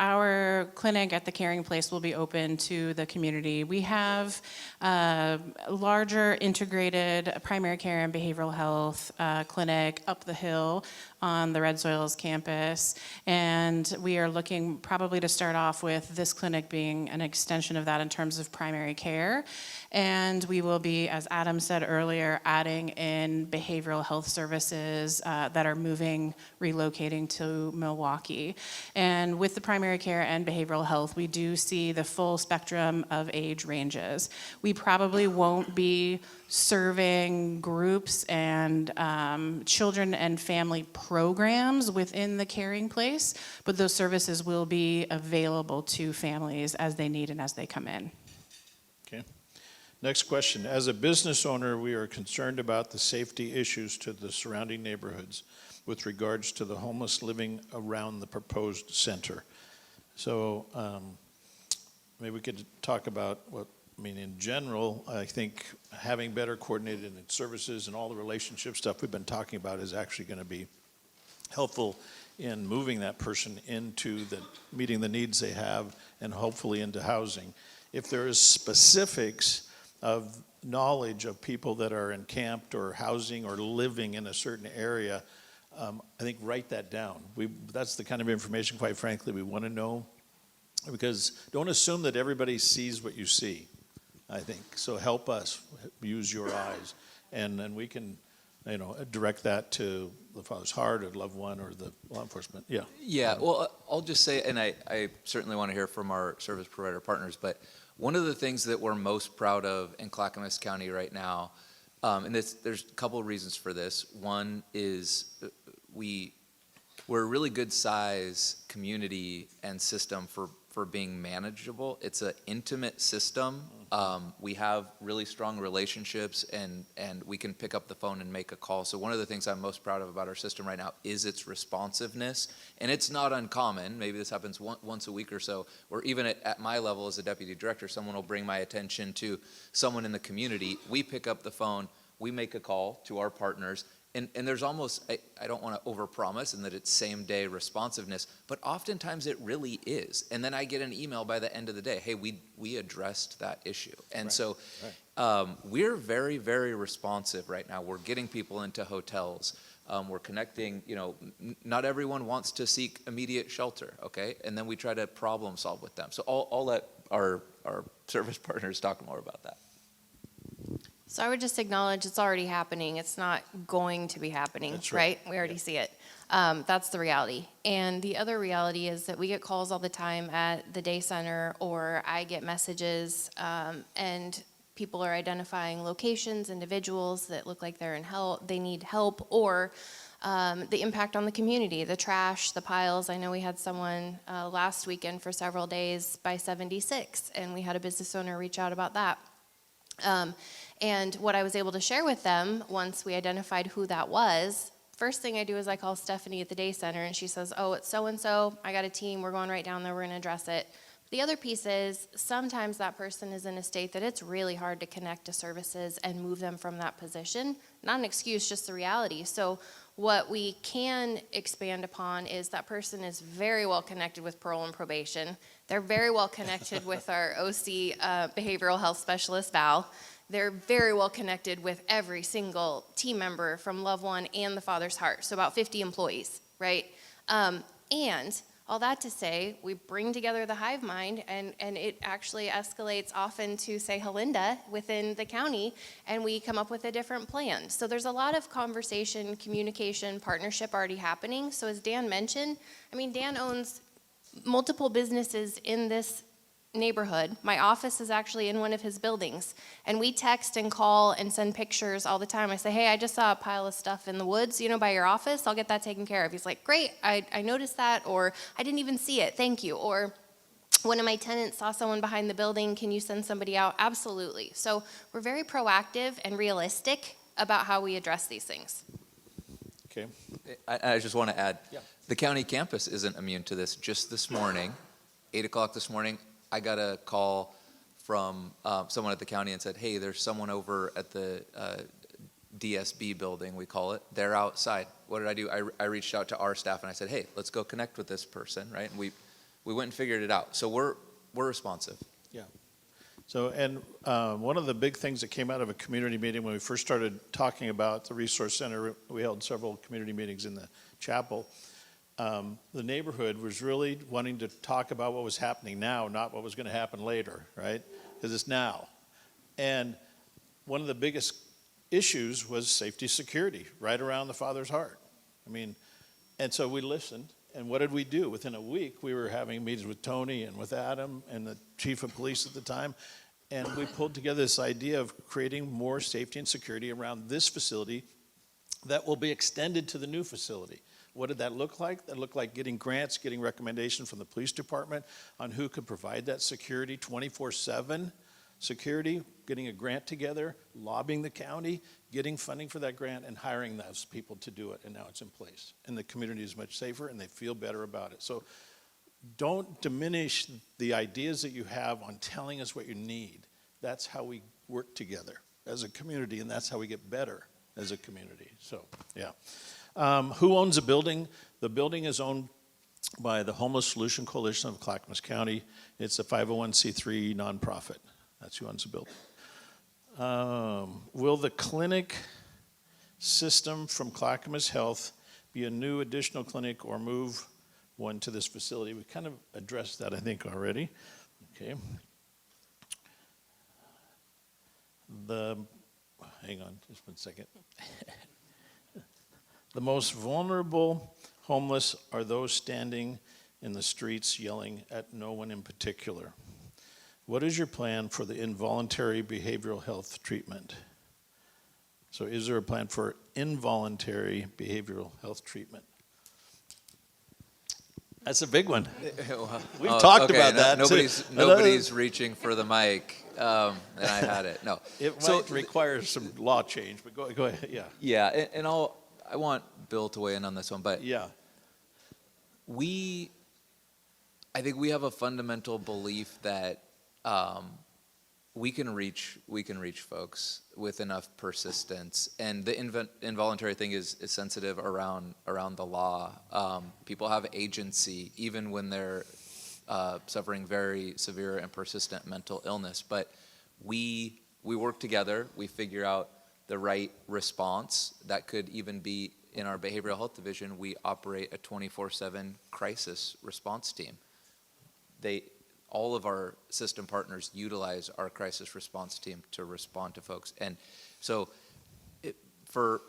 Our clinic at the Caring Place will be open to the community. We have a larger integrated primary care and behavioral health clinic up the hill on the Red Soils campus, and we are looking probably to start off with this clinic being an extension of that in terms of primary care. And we will be, as Adam said earlier, adding in behavioral health services that are relocating to Milwaukee. And with the primary care and behavioral health, we do see the full spectrum of age ranges. We probably won't be serving groups and children and family programs within the Caring Place, but those services will be available to families as they need and as they come in. Okay. Next question. As a business owner, we are concerned about the safety issues to the surrounding neighborhoods with regards to the homeless living around the proposed center. So maybe we could talk about in general, I think having better coordinated services and all the relationship stuff we've been talking about is actually going to be helpful in moving that person into meeting the needs they have and hopefully into housing. If there is specifics of knowledge of people that are encamped or housing or living in a certain area, I think write that down. That's the kind of information, quite frankly, we want to know, because don't assume that everybody sees what you see, I think. So help us use your eyes, and then we can, direct that to the Father's Heart or Love One or the law enforcement. Yeah. Yeah, well, I'll just say, and I certainly want to hear from our service provider partners, but one of the things that we're most proud of in Clackamas County right now, and there's a couple of reasons for this. One is we're a really good size community and system for being manageable. It's an intimate system. We have really strong relationships, and we can pick up the phone and make a call. So one of the things I'm most proud of about our system right now is its responsiveness, and it's not uncommon. Maybe this happens once a week or so, or even at my level as a deputy director, someone will bring my attention to someone in the community. We pick up the phone, we make a call to our partners, and there's almost, I don't want to overpromise and that it's same day responsiveness, but oftentimes it really is. And then I get an email by the end of the day, hey, we addressed that issue. And so we're very, very responsive right now. We're getting people into hotels. We're connecting, not everyone wants to seek immediate shelter, okay? And then we try to problem solve with them. So I'll let our service partners talk more about that. So I would just acknowledge it's already happening. It's not going to be happening, That's right? right. We already see it. That's the reality. And the other reality is that we get calls all the time at the day center, or I get messages, and people are identifying locations, individuals that look like they're in help, they need help, or the impact on the community, the trash, the piles. I know we had someone last weekend for several days by 76, and we had a business owner reach out about that. And what I was able to share with them once we identified who that was, first thing I do is I call Stephanie at the day center, and she says, oh, it's so-and-so, I got a team, we're going right down there, we're going to address it. The other piece is sometimes that person is in a state that it's really hard to connect to services and move them from that position. Not an excuse, just the reality. So what we can expand upon is that person is very well connected with parole and probation. They're very well connected with our OC behavioral health specialist, Val. They're very well connected with every single team member from Loved One and the Father's Heart, so about 50 employees, right? And all that to say, we bring together the hive mind, and it actually escalates often to, say, Helinda within the county, and we come up with a different plan. So there's a lot of conversation, communication, partnership already happening. So as Dan mentioned, Dan owns multiple businesses in this neighborhood. My office is actually in one of his buildings, and we text and call and send pictures all the time. I say, hey, I just saw a pile of stuff in the woods, by your office. I'll get that taken care of. He's like, great, I noticed that, or I didn't even see it, thank you. Or one of my tenants saw someone behind the building, can you send somebody out? Absolutely. So we're very proactive and realistic about how we address these things. Okay. I just want to add, the county campus isn't immune to this. Just this morning, 8 o'clock this morning, I got a call from someone at the county and said, hey, there's someone over at the DSB building, we call it. They're outside. What did I do? I reached out to our staff and I said, hey, let's go connect with this person, right? And we went and figured it out. So we're responsive. Yeah. So, and one of the big things that came out of a community meeting when we first started talking about the resource center, we held several community meetings in the chapel. The neighborhood was really wanting to talk about what was happening now, not what was going to happen later, right? Because it's now. And one of the biggest issues was safety security, right around the Father's Heart. And so we listened, and what did we do? Within a week, we were having meetings with Tony and with Adam and the chief of police at the time, and we pulled together this idea of creating more safety and security around this facility that will be extended to the new facility. What did that look like? That looked like getting grants, getting recommendations from the police department on who could provide that security, 24/7 security, getting a grant together, lobbying the county, getting funding for that grant, and hiring those people to do it, and now it's in place. And the community is much safer, and they feel better about it. So don't diminish the ideas that you have on telling us what you need. That's how we work together as a community, and that's how we get better as a community. So, yeah. Who owns the building? The building is owned by the Homeless Solution Coalition of Clackamas County. It's a 501c3 nonprofit. That's who owns the building. Will the clinic system from Clackamas Health be a new additional clinic or move one to this facility? We kind of addressed that, I think, already. Okay. Hang on just 1 second. The most vulnerable homeless are those standing in the streets yelling at no one in particular. What is your plan for the involuntary behavioral health treatment? So is there a plan for involuntary behavioral health treatment? That's a big one. We've talked about that. Nobody's reaching for the mic. then I had it. No. It So might require some law change, but go ahead, yeah. yeah, and I want Bill to weigh in on this one, but Yeah, I think we have a fundamental belief that we can reach folks with enough persistence, and the involuntary thing is sensitive around the law. People have agency even when they're suffering very severe and persistent mental illness, but we work together. We figure out the right response. That could even be in our behavioral health division. We operate a 24/7 crisis response team. All of our system partners utilize our crisis response team to respond to folks. And so for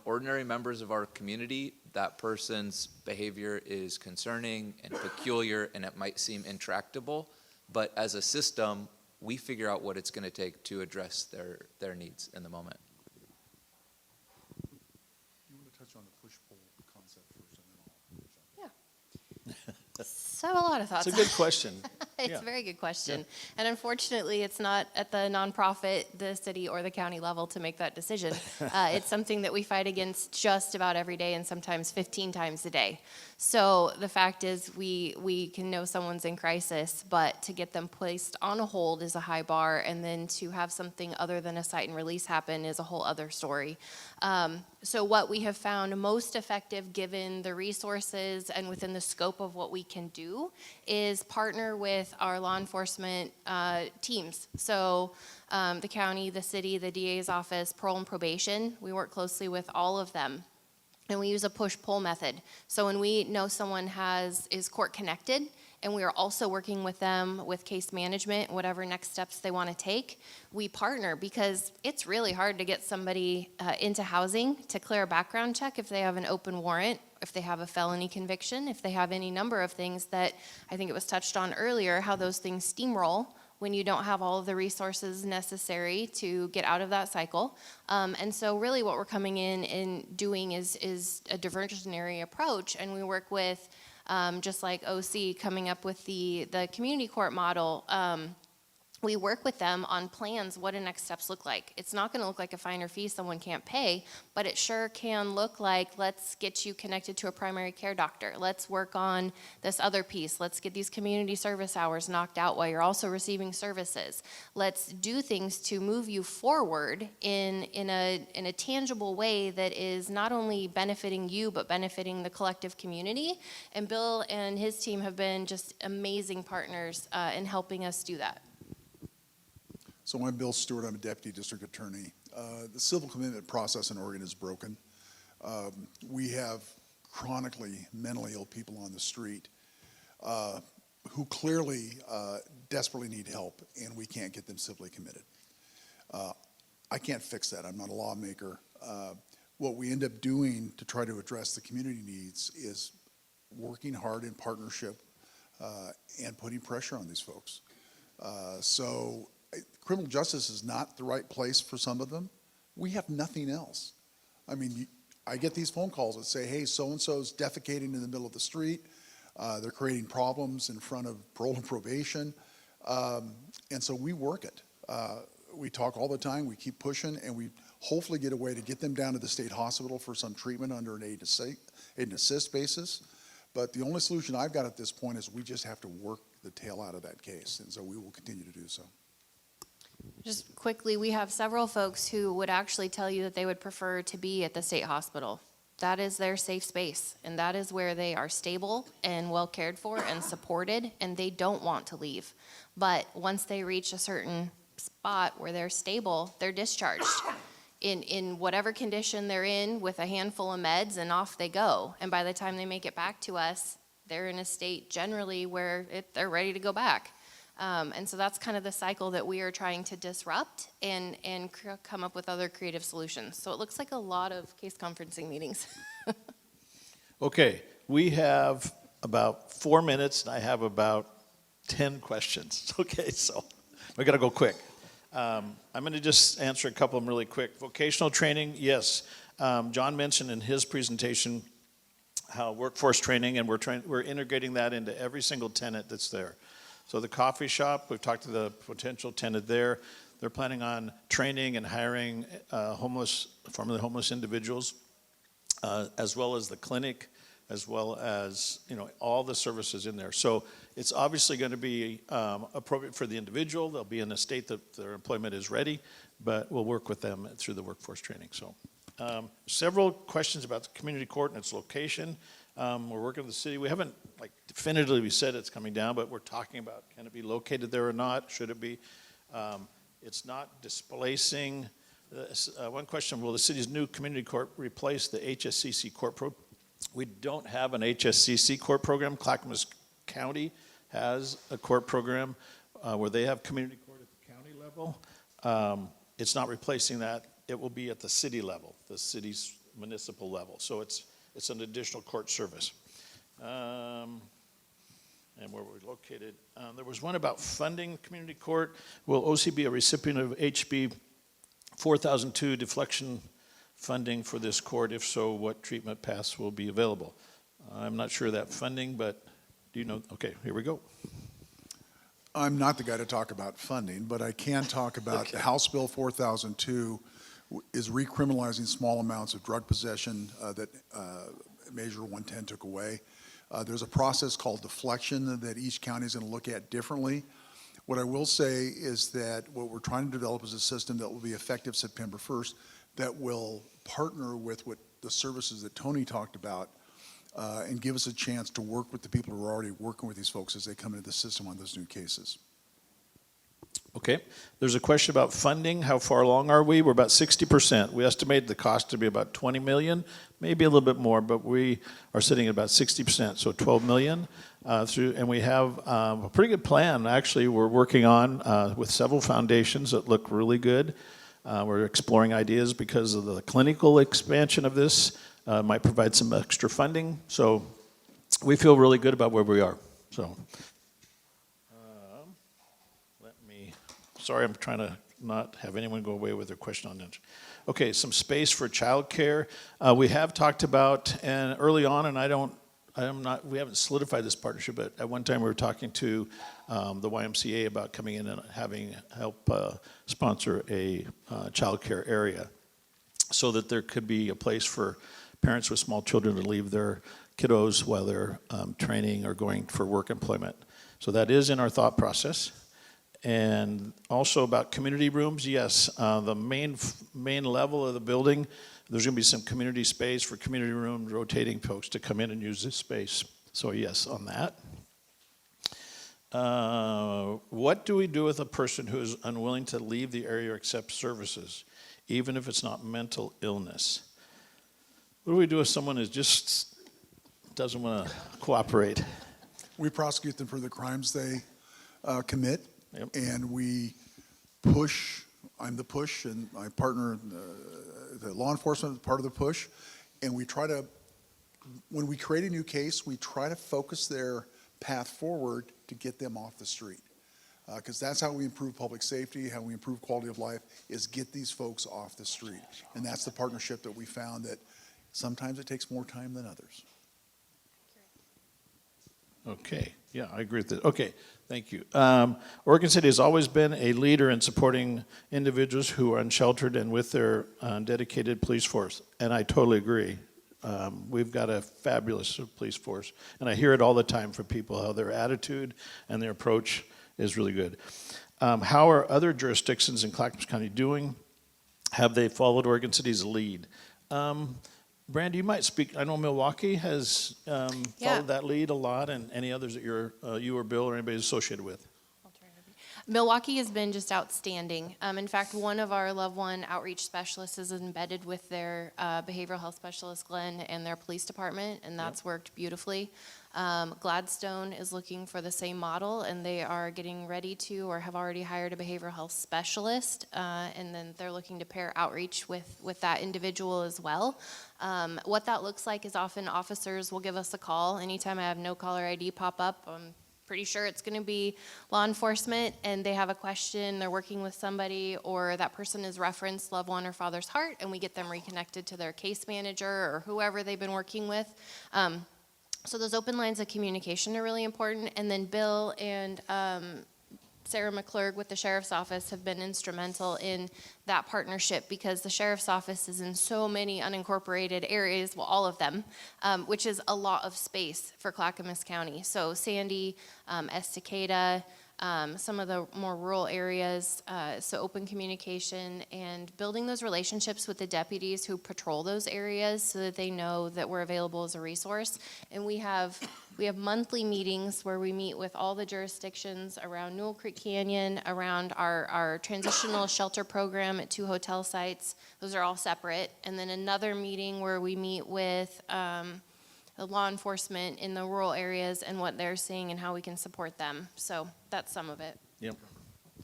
ordinary members of our community, that person's behavior is concerning and peculiar, and it might seem intractable, but as a system, we figure out what it's going to take to address their needs in the moment. You want to touch on the push-pull concept first, and then I'll. So I have a lot of thoughts. it's a good question. It's Yeah. a very good question. And unfortunately, it's not at the nonprofit, the city, or the county level to make that decision. It's something that we fight against just about every day, and sometimes 15 times a day. So the fact is, we can know someone's in crisis, but to get them placed on a hold is a high bar, and then to have something other than a cite and release happen is a whole other story. So what we have found most effective, given the resources and within the scope of what we can do, is partner with our law enforcement teams. So the county, the city, the DA's office, parole and probation, we work closely with all of them. And we use a push-pull method. So when we know someone is court-connected, and we are also working with them with case management, whatever next steps they want to take, we partner, because it's really hard to get somebody into housing to clear a background check if they have an open warrant, if they have a felony conviction, if they have any number of things that I think it was touched on earlier, how those things steamroll when you don't have all of the resources necessary to get out of that cycle. And so really what we're coming in and doing is a diversionary approach, and we work with, just like OC coming up with the community court model, we work with them on plans, what do next steps look like. It's not going to look like a fine or fee someone can't pay, but it sure can look like, let's get you connected to a primary care doctor. Let's work on this other piece. Let's get these community service hours knocked out while you're also receiving services. Let's do things to move you forward in a tangible way that is not only benefiting you, but benefiting the collective community. And Bill and his team have been just amazing partners in helping us do that. So I'm Bill Stewart. I'm a deputy district attorney. The civil commitment process in Oregon is broken. We have chronically mentally ill people on the street who clearly desperately need help, and we can't get them civilly committed. I can't fix that. I'm not a lawmaker. What we end up doing to try to address the community needs is working hard in partnership and putting pressure on these folks. So criminal justice is not the right place for some of them. We have nothing else. I mean, I get these phone calls that say, hey, so-and-so's defecating in the middle of the street. They're creating problems in front of parole and probation. And so we work it. We talk all the time. We keep pushing, and we hopefully get a way to get them down to the state hospital for some treatment under an aid and assist basis. But the only solution I've got at this point is we just have to work the tail out of that case. And so we will continue to do so. Just quickly, we have several folks who would actually tell you that they would prefer to be at the state hospital. That is their safe space, and that is where they are stable and well cared for and supported, and they don't want to leave. But once they reach a certain spot where they're stable, they're discharged in whatever condition they're in with a handful of meds, and off they go. And by the time they make it back to us, they're in a state generally where they're ready to go back. And so that's kind of the cycle that we are trying to disrupt and come up with other creative solutions. So it looks like a lot of case conferencing meetings. Okay, we have about 4 minutes, and I have about 10 questions. Okay, so we got to go quick. I'm going to just answer a couple of them really quick. Vocational training, yes. John mentioned in his presentation how workforce training, and we're integrating that into every single tenant that's there. So the coffee shop, we've talked to the potential tenant there. They're planning on training and hiring formerly homeless individuals, as well as the clinic, as well as, all the services in there. So it's obviously going to be appropriate for the individual. They'll be in a state that their employment is ready, but we'll work with them through the workforce training. So several questions about the community court and its location. We're working with the city. We haven't definitively said it's coming down, but we're talking about, can it be located there or not? Should it be? It's not displacing. One question, will the city's new community court replace the HSCC court program? We don't have an HSCC court program. Clackamas County has a court program where they have community court at the county level. It's not replacing that. It will be at the city level, the city's municipal level. So it's an additional court service. And where we're located. There was one about funding community court. Will OC be a recipient of HB 4002 deflection funding for this court? If so, what treatment paths will be available? I'm not sure of that funding, but do you know? Okay, here we go. I'm not the guy to talk about funding, but I can talk about Okay. House Bill 4002 is recriminalizing small amounts of drug possession that Measure 110 took away. There's a process called deflection that each county is going to look at differently. What I will say is that what we're trying to develop is a system that will be effective September 1st that will partner with what the services that Tony talked about and give us a chance to work with the people who are already working with these folks as they come into the system on those new cases. Okay, there's a question about funding. How far along are we? We're about 60%. We estimate the cost to be about 20 million, maybe a little bit more, but we are sitting at about 60%, so 12 million and we have a pretty good plan. Actually, we're working on with several foundations that look really good. We're exploring ideas because of the clinical expansion of this might provide some extra funding. So we feel really good about where we are. So. Sorry, I'm trying to not have anyone go away with their question on that. Okay, some space for childcare. We have talked about, and early on, and we haven't solidified this partnership, but at one time we were talking to the YMCA about coming in and having help sponsor a childcare area so that there could be a place for parents with small children to leave their kiddos while they're training or going for work employment. So that is in our thought process. And also about community rooms, yes, the main level of the building, there's going to be some community space for community rooms, rotating folks to come in and use this space. So yes, on that. What do we do with a person who is unwilling to leave the area or accept services, even if it's not mental illness? What do we do with someone who just doesn't want to cooperate? We prosecute them for the crimes they commit. Yep. And we push, I'm the push, and my partner, the law enforcement is part of the push. And we try to, when we create a new case, we try to focus their path forward to get them off the street. Because that's how we improve public safety, how we improve quality of life, is get these folks off the street. And that's the partnership that we found that sometimes it takes more time than others. Okay, yeah, I agree with that. Okay, thank you. Oregon City has always been a leader in supporting individuals who are unsheltered and with their dedicated police force, and I totally agree. We've got a fabulous police force, and I hear it all the time from people, how their attitude and their approach is really good. How are other jurisdictions in Clackamas County doing? Have they followed Oregon City's lead? Brandy, you might speak. I know Milwaukee has followed that lead a lot, and any others that you or Bill or anybody associated with. Milwaukee has been just outstanding. In fact, one of our Love One outreach specialists is embedded with their behavioral health specialist, Glenn, and their police department, and that's worked beautifully. Gladstone is looking for the same model, and they are getting ready to or have already hired a behavioral health specialist, and then they're looking to pair outreach with that individual as well. What that looks like is often officers will give us a call. Anytime I have no caller ID pop up, I'm pretty sure it's going to be law enforcement, and they have a question, they're working with somebody, or that person is referenced Love One or Father's Heart, and we get them reconnected to their case manager or whoever they've been working with. So those open lines of communication are really important. And then Bill and Sarah McClurg with the Sheriff's Office have been instrumental in that partnership, because the Sheriff's Office is in so many unincorporated areas, well, all of them, which is a lot of space for Clackamas County. So Sandy, Estacada, some of the more rural areas, so open communication and building those relationships with the deputies who patrol those areas so that they know that we're available as a resource. And we have monthly meetings where we meet with all the jurisdictions around Newell Creek Canyon, around our transitional shelter program at 2 hotel sites. Those are all separate. And then another meeting where we meet with the law enforcement in the rural areas and what they're seeing and how we can support them. So that's some of it. Yep.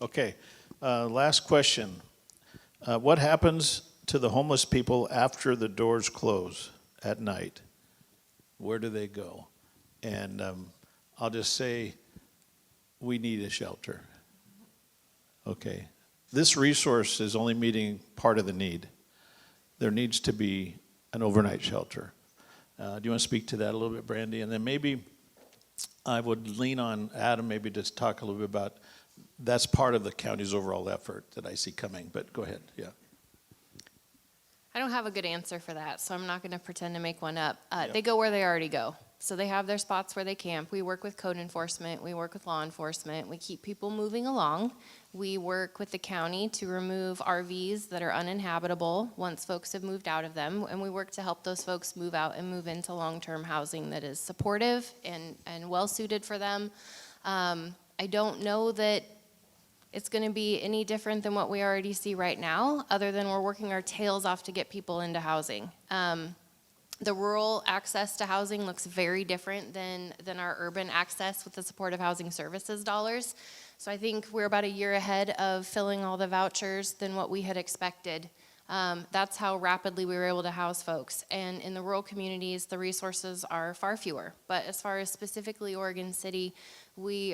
Okay. Last question. What happens to the homeless people after the doors close at night? Where do they go? And I'll just say, we need a shelter. Okay. This resource is only meeting part of the need. There needs to be an overnight shelter. Do you want to speak to that a little bit, Brandy? And then maybe I would lean on Adam, maybe just talk a little bit about, that's part of the county's overall effort that I see coming, but go ahead, yeah. I don't have a good answer for that, so I'm not going to pretend to make one up. They go where they already go. So they have their spots where they camp. We work with code enforcement. We work with law enforcement. We keep people moving along. We work with the county to remove RVs that are uninhabitable once folks have moved out of them. And we work to help those folks move out and move into long-term housing that is supportive and well-suited for them. I don't know that it's going to be any different than what we already see right now, other than we're working our tails off to get people into housing. The rural access to housing looks very different than our urban access with the supportive housing services dollars. So I think we're about a year ahead of filling all the vouchers than what we had expected. That's how rapidly we were able to house folks. And in the rural communities, the resources are far fewer. But as far as specifically Oregon City,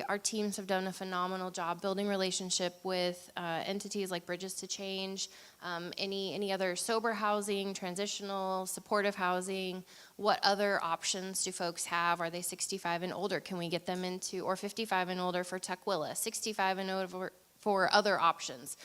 our teams have done a phenomenal job building relationship with entities like Bridges to Change, any other sober housing, transitional, supportive housing. What other options do folks have? Are they 65 and older? Can we get them into, or 55 and older for Tukwila, 65 and over for other options?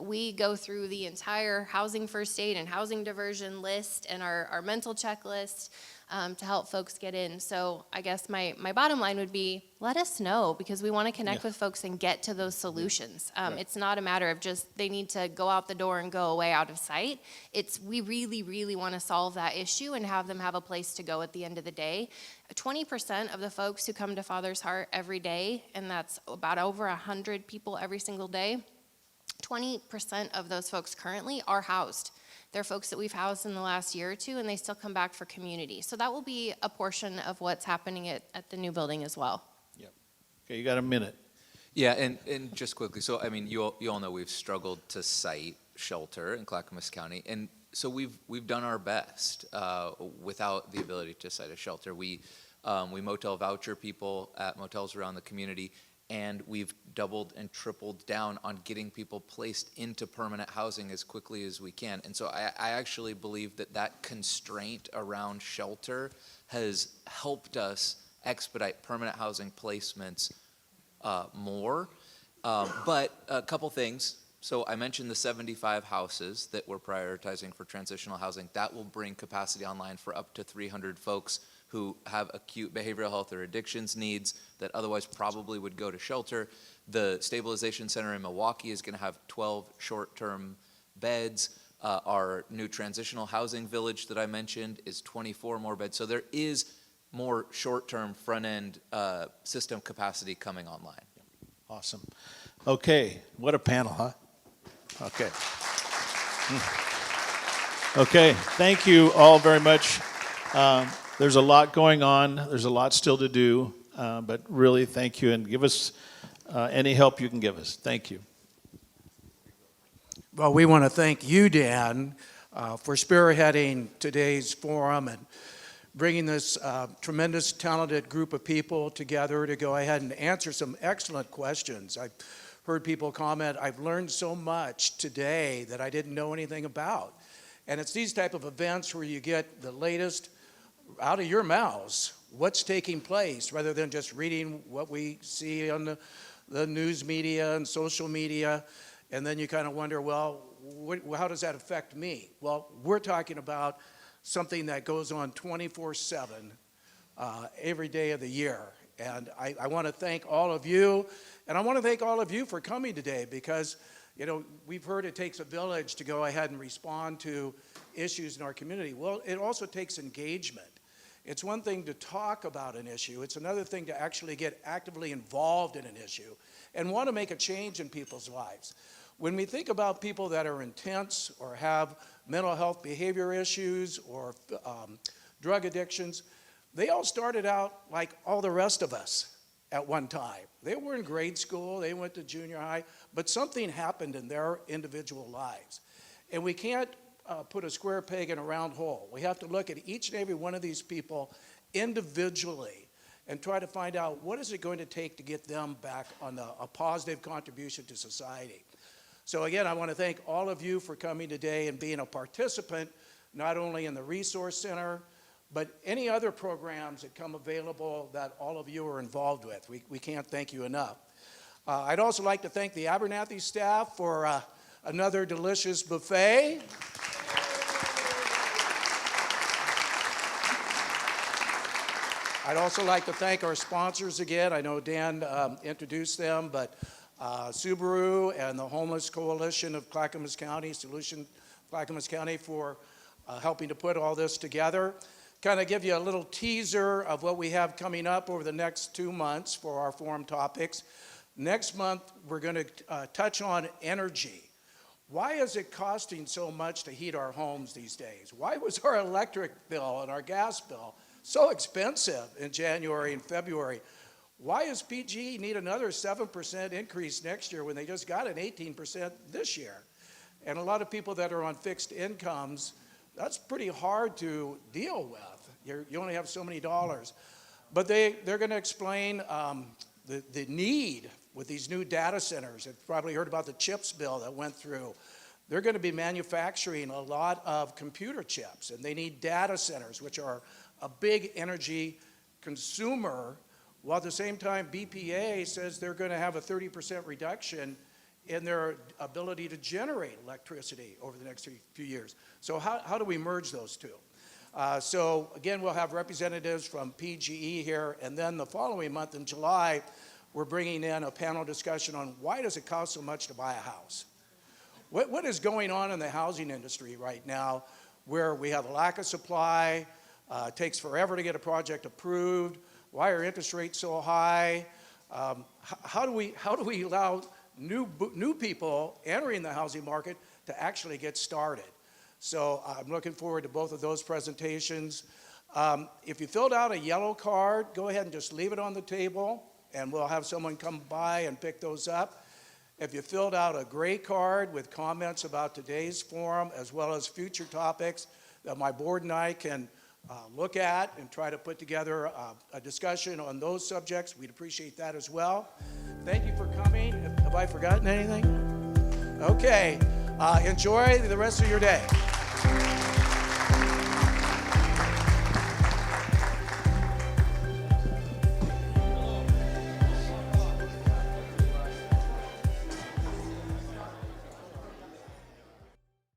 We go through the entire housing first aid and housing diversion list and our mental checklist to help folks get in. So I guess my bottom line would be, let us know, because we want to connect with folks and get to those solutions. It's not a matter of just they need to go out the door and go away out of sight. It's we really, really want to solve that issue and have them have a place to go at the end of the day. 20% of the folks who come to Father's Heart every day, and that's about over 100 people every single day, 20% of those folks currently are housed. They're folks that we've housed in the last year or two, and they still come back for community. So that will be a portion of what's happening at the new building as well. Yep. Okay, you got a minute. Yeah, and just quickly, so I mean, you all know we've struggled to site shelter in Clackamas County, and so we've done our best without the ability to site a shelter. We motel voucher people at motels around the community, and we've doubled and tripled down on getting people placed into permanent housing as quickly as we can. And so I actually believe that constraint around shelter has helped us expedite permanent housing placements more. But a couple things. So I mentioned the 75 houses that we're prioritizing for transitional housing. That will bring capacity online for up to 300 folks who have acute behavioral health or addictions needs that otherwise probably would go to shelter. The stabilization center in Milwaukee is going to have 12 short-term beds. Our new transitional housing village that I mentioned is 24 more beds. So there is more short-term front-end system capacity coming online. Awesome. Okay, what a panel, huh? Okay. Okay, thank you all very much. There's a lot going on. There's a lot still to do, but really thank you, and give us any help you can give us. Thank you. Well, we want to thank you, Dan, for spearheading today's forum and bringing this tremendous, talented group of people together to go ahead and answer some excellent questions. I've heard people comment, I've learned so much today that I didn't know anything about. And it's these type of events where you get the latest out of your mouths what's taking place rather than just reading what we see on the news media and social media. And then you kind of wonder, well, how does that affect me? Well, we're talking about something that goes on 24/7 every day of the year. And I want to thank all of you, and I want to thank all of you for coming today because, you know, we've heard it takes a village to go ahead and respond to issues in our community. Well, it also takes engagement. It's one thing to talk about an issue. It's another thing to actually get actively involved in an issue and want to make a change in people's lives. When we think about people that are intense or have mental health behavior issues or drug addictions, they all started out like all the rest of us at one time. They were in grade school, they went to junior high, but something happened in their individual lives. And we can't put a square peg in a round hole. We have to look at each and every one of these people individually and try to find out what is it going to take to get them back on a positive contribution to society. So again, I want to thank all of you for coming today and being a participant, not only in the Resource Center, but any other programs that come available that all of you are involved with. We can't thank you enough. I'd also like to thank the Abernathy staff for another delicious buffet. I'd also like to thank our sponsors again. I know Dan introduced them, but Subaru and the Homeless Coalition of Clackamas County, Solution Clackamas County, for helping to put all this together. Kind of give you a little teaser of what we have coming up over the next 2 months for our forum topics. Next month, we're going to touch on energy. Why is it costing so much to heat our homes these days? Why was our electric bill and our gas bill so expensive in January and February? Why does PG need another 7% increase next year when they just got an 18% this year? And a lot of people that are on fixed incomes, that's pretty hard to deal with. You only have so many dollars. But they're going to explain the need with these new data centers. You've probably heard about the CHIPS bill that went through. They're going to be manufacturing a lot of computer chips, and they need data centers, which are a big energy consumer, while at the same time BPA says they're going to have a 30% reduction in their ability to generate electricity over the next few years. So how do we merge those two? So again, we'll have representatives from PGE here, and then the following month in July, we're bringing in a panel discussion on why does it cost so much to buy a house? What is going on in the housing industry right now where we have a lack of supply, it takes forever to get a project approved, why are interest rates so high? How do we allow new people entering the housing market to actually get started? So I'm looking forward to both of those presentations. If you filled out a yellow card, go ahead and just leave it on the table, and we'll have someone come by and pick those up. If you filled out a gray card with comments about today's forum as well as future topics that my board and I can look at and try to put together a discussion on those subjects, we'd appreciate that as well. Thank you for coming. Have I forgotten anything? Okay. Enjoy the rest of your day.